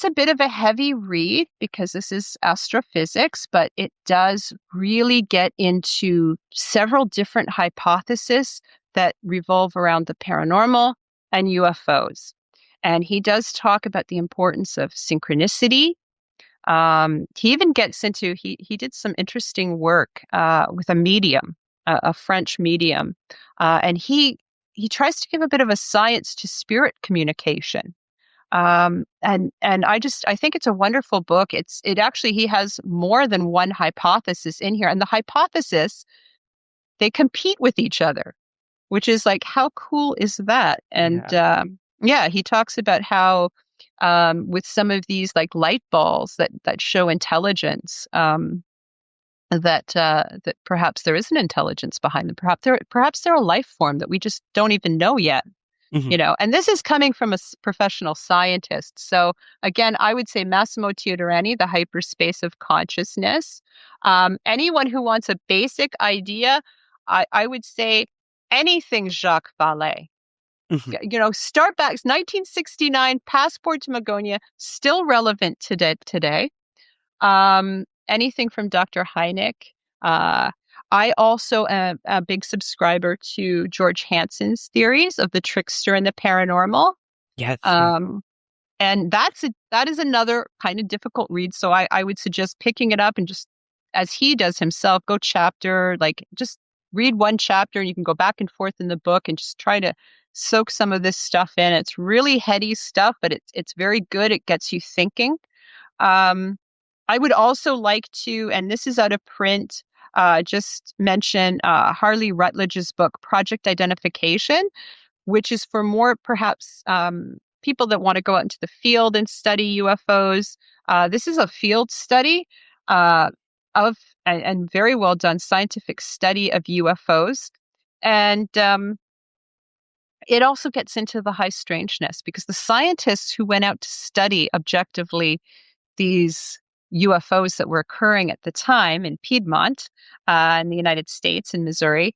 a bit of a heavy read because this is astrophysics, but it does really get into several different hypotheses that revolve around the paranormal and UFOs. And he does talk about the importance of synchronicity. He even gets into, he did some interesting work with a medium, a French medium. And he tries to give a bit of a science to spirit communication. And I think it's a wonderful book. It actually, he has more than one hypothesis in here. And the hypothesis, they compete with each other, which is like, how cool is that? And yeah, he talks about how with some of these like light balls that show intelligence, that perhaps there is an intelligence behind them. Perhaps they're a life form that we just don't even know yet. Mhm. And this is coming from a professional scientist. So again, I would say Massimo Teodorani, The Hyperspace of Consciousness. Anyone who wants a basic idea, I would say anything Jacques Vallée. Mhm. Start back 1969, Passport to Magonia, still relevant today. Anything from Dr. Hynek. I also am a big subscriber to George Hansen's theories of the trickster and the paranormal. Yes. And that is another kind of difficult read. So I would suggest picking it up and just, as he does himself, go chapter, like just read one chapter, and you can go back and forth in the book and just try to soak some of this stuff in. It's really heady stuff, but it's very good. It gets you thinking. I would also like to, and this is out of print, just mention Harley Rutledge's book, Project Identification, which is for more perhaps people that want to go out into the field and study UFOs. This is a field study of and very well done scientific study of UFOs. And it also gets into the high strangeness, because the scientists who went out to study objectively these UFOs that were occurring at the time in Piedmont, in the United States, in Missouri,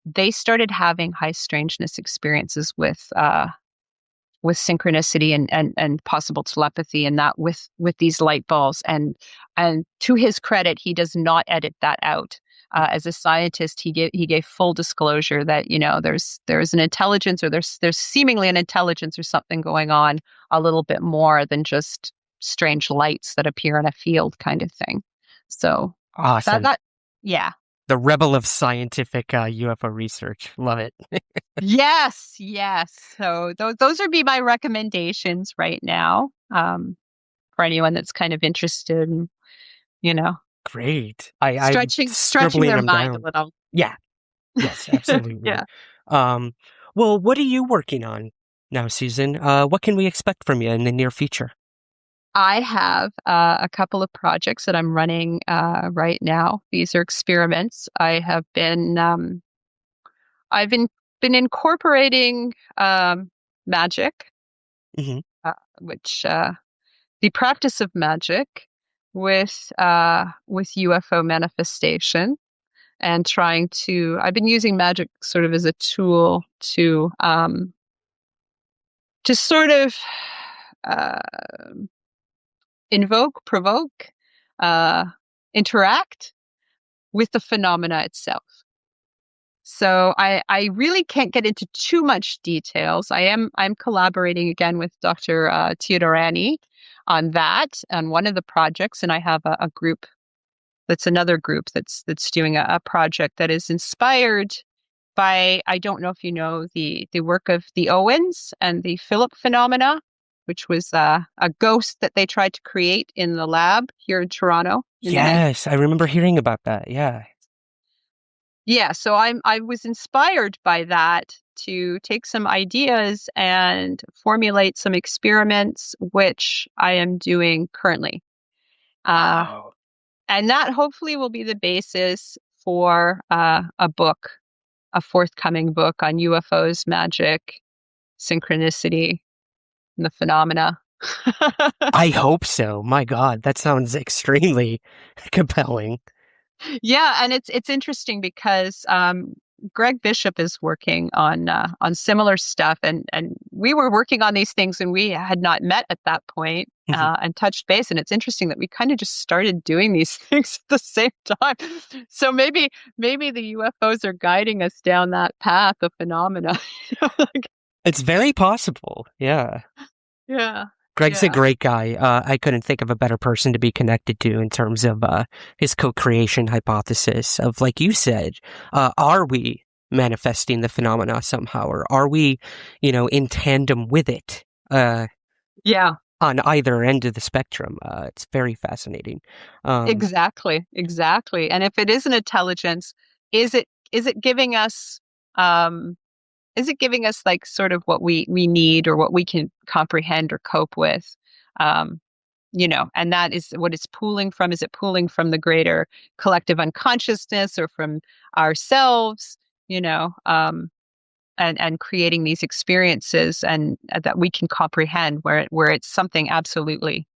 they started having high strangeness experiences with synchronicity and possible telepathy, and that with these light balls. And to his credit, he does not edit that out. As a scientist, he gave full disclosure that there's an intelligence, or there's seemingly an intelligence or something going on a little bit more than just strange lights that appear in a field, kind of thing. So Awesome. yeah. The rebel of scientific UFO research. Love it. Yes. So those would be my recommendations right now, for anyone that's kind of interested in, Great. I'm stretching scribbling their them mind down. a little. Yeah. Yes, absolutely. Yeah. Well, what are you working on Now, Susan, what can we expect from you in the near future? I have a couple of projects that I'm running right now. These are experiments. I've been incorporating magic, Hmm. which the practice of magic with UFO manifestation, and trying to. I've been using magic sort of as a tool to sort of uh, invoke, provoke, uh, interact with the phenomena itself. So I really can't get into too much details. I'm collaborating again with Dr. Teodorani on that, on one of the projects, and I have a group that's another group that's doing a project that is inspired by, I don't know if you know the work of the Owens and the Philip phenomena, which was a ghost that they tried to create in the lab here in Toronto in the Yes, I remember hearing about that. Yeah. Yeah, so I was inspired by that to take some ideas and formulate some experiments, which I am doing currently. Uh, Wow. and that hopefully will be the basis for a book, a forthcoming book on UFOs, magic, synchronicity, and the phenomena. I hope so. My God, that sounds extremely compelling. Yeah, and it's interesting because Greg Bishop is working on similar stuff, and we were working on these things, and we had not met at that point, Mhm. and touched base. And it's interesting that we kind of just started doing these things at the same time. So maybe the UFOs are guiding us down that path of phenomena. It's very possible. Yeah. Yeah, Greg's a yeah, great guy. I couldn't think of a better person to be connected to in terms of his co-creation hypothesis of, like you said, are we manifesting the phenomena somehow, or are we, in tandem with it yeah. on either end of the spectrum? It's very fascinating. Um, Exactly. And if it is an intelligence, is it giving us um is it giving us like sort of what we need or what we can comprehend or cope with? Um, and that is what it's pooling from. Is it pooling from the greater collective unconsciousness or from ourselves? You know, and creating these experiences and that we can comprehend where it's something absolutely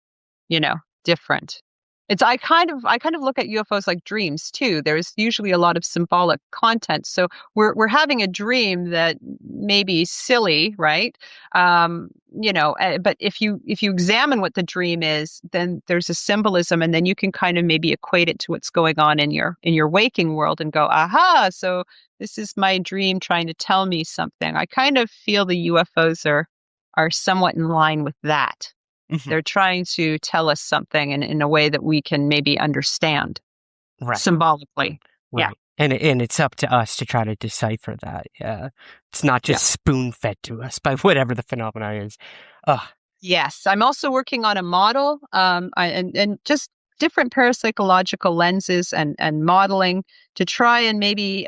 different. It's I kind of look at UFOs like dreams too. There's usually a lot of symbolic content. So we're having a dream that may be silly, right? But if you examine what the dream is, then there's a symbolism, and then you can kind of maybe equate it to what's going on in your waking world and go, aha, so this is my dream trying to tell me something. I kind of feel the UFOs are somewhat in line with that. mhm. They're trying to tell us something in a way that we can maybe understand Right. symbolically. Yeah. Right. And it's up to us to try to decipher that. Yeah. It's not Yeah. just spoon fed to us by whatever the phenomena is. Ugh. Yes. I'm also working on a model, and just different parapsychological lenses and modeling to try and maybe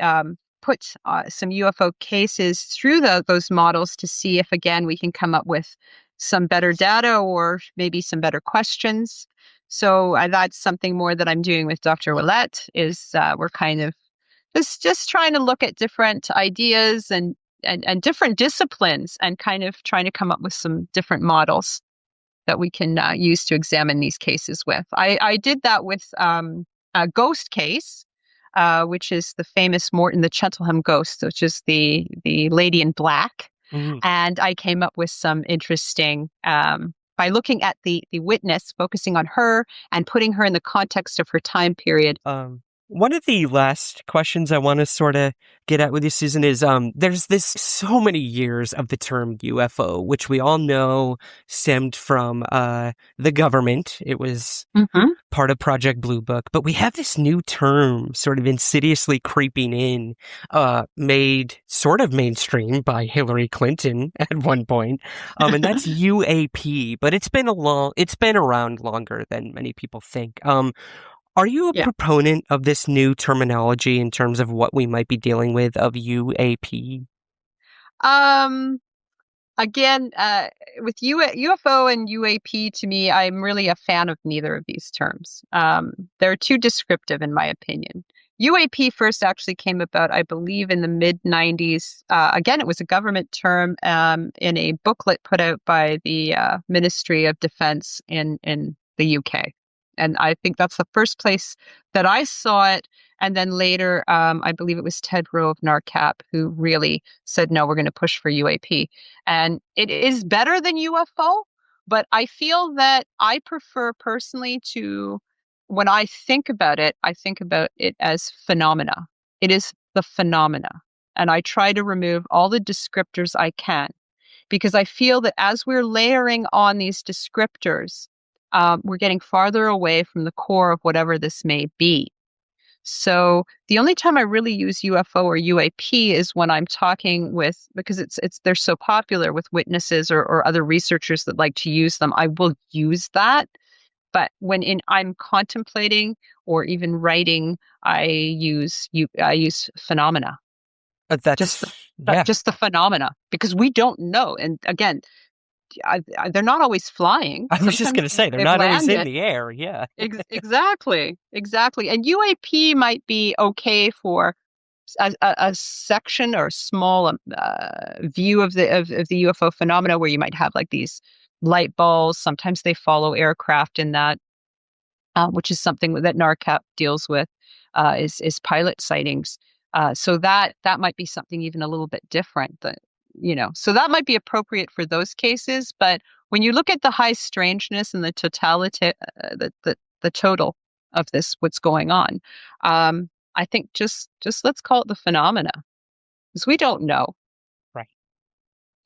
put some UFO cases through those models to see if, again, we can come up with some better data or maybe some better questions. So that's something more that I'm doing with Dr. Willette is we're kind of just trying to look at different ideas and different disciplines and kind of trying to come up with some different models that we can use to examine these cases with. I did that with a ghost case, which is the famous Morton the Cheltenham ghost, which is the lady in black. Mhm. And I came up with some interesting by looking at the witness, focusing on her and putting her in the context of her time period. One of the last questions I want to sort of get at with you, Susan, is there's this so many years of the term UFO, which we all know stemmed from the government. It was Mm-hmm. part of Project Blue Book, but we have this new term sort of insidiously creeping in, made sort of mainstream by Hillary Clinton at one point, and that's UAP. But it's been around longer than many people think. Are you a Yeah. proponent of this new terminology in terms of what we might be dealing with of UAP? Um, Again, with UFO and UAP, to me, I'm really a fan of neither of these terms. They're too descriptive, in my opinion. UAP first actually came about, I believe, in the mid 90s. Again, it was a government term in a booklet put out by the Ministry of Defense in the UK. And I think that's the first place that I saw it. And then later, I believe it was Ted Rowe of NARCAP who really said, no, we're going to push for UAP. And it is better than UFO, but I feel that I prefer personally to, when I think about it as phenomena. It is the phenomena. And I try to remove all the descriptors I can, because I feel that as we're layering on these descriptors, we're getting farther away from the core of whatever this may be. So the only time I really use UFO or UAP is when I'm talking with, because they're so popular with witnesses or other researchers that like to use them. I will use that. But when I'm contemplating or even writing, I use phenomena. That's Just the phenomena, because we don't know. And again, they're not always flying. I was just going to say, they're not always in the air. Yeah. Exactly. And UAP might be okay for a section or small view of the UFO phenomena, where you might have like these light balls. Sometimes they follow aircraft in that, which is something that NARCAP deals with, is pilot sightings. So that might be something even a little bit different. So that might be appropriate for those cases. But when you look at the high strangeness and the totality, the total of this, what's going on, I think just let's call it the phenomena, because we don't know. Right.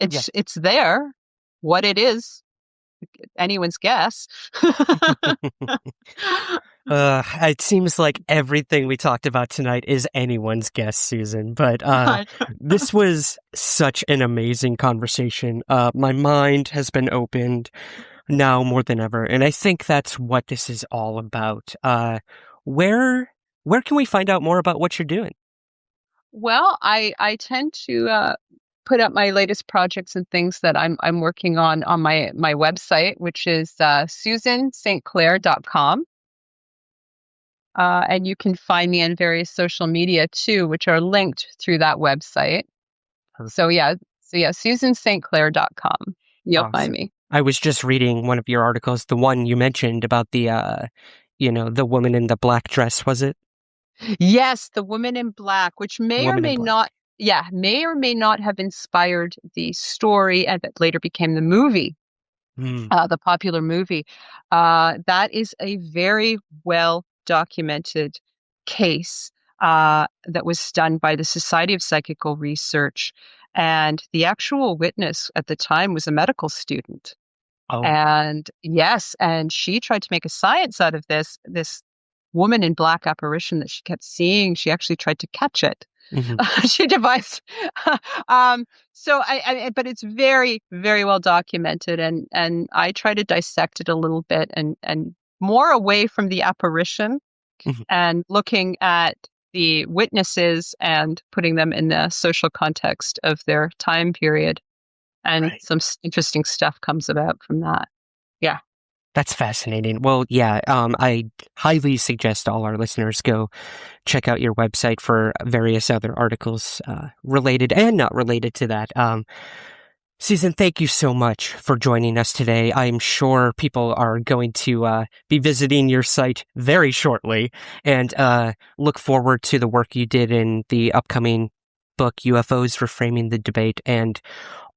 It's there. What it is, anyone's guess. It seems like everything we talked about tonight is anyone's guess, Susan. But this was such an amazing conversation. My mind has been opened now more than ever, and I think that's what this is all about. Where can we find out more about what you're doing? Well, I tend to put up my latest projects and things that I'm working on my website, which is susanstclair.com. And you can find me on various social media too, which are linked through that website. Perfect. So yeah, susanstclair.com. You'll find me. I was just reading one of your articles, the one you mentioned about the woman in the black dress, was it? Yes, the woman in black, which may or may not have inspired the story and that later became the movie, the popular movie. That is a very well documented case that was done by the Society of Psychical Research, and the actual witness at the time was a medical student. Oh. And yes, and she tried to make a science out of this woman in black apparition that she kept seeing. She actually tried to catch it. Mm-hmm. She devised. But it's very, very well documented, and I try to dissect it a little bit and more away from the apparition, mm-hmm. and looking at the witnesses and putting them in the social context of their time period. And right. Some interesting stuff comes about from that. Yeah. That's fascinating. Well, yeah, I highly suggest all our listeners go check out your website for various other articles related and not related to that. Susan, thank you so much for joining us today. I'm sure people are going to be visiting your site very shortly, and look forward to the work you did in the upcoming book, UFOs Reframing the Debate, and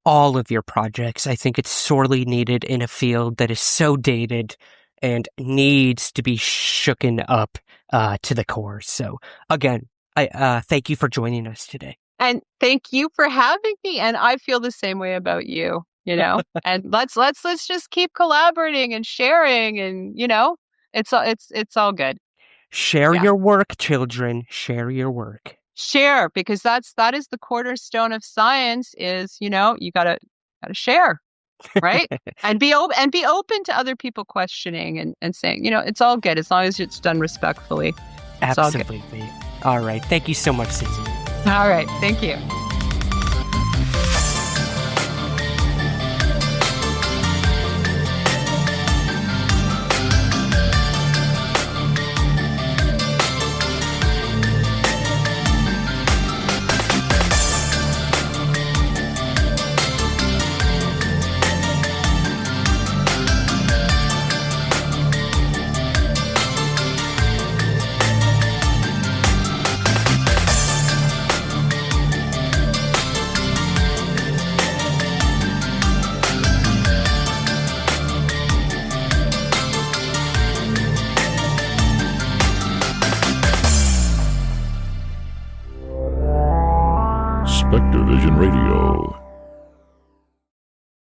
all of your projects. I think it's sorely needed in a field that is so dated and needs to be shooken up to the core. So again, I thank you for joining us today. And thank you for having me. And I feel the same way about you, and let's just keep collaborating and sharing, and it's all good. Share your work, children. Share your work. Share, because that is the cornerstone of science, is, you gotta share, right? and be open to other people questioning and saying, it's all good as long as it's done respectfully. It's absolutely. All right. Thank you so much, Susan. All right. Thank you. Spectrovision Radio.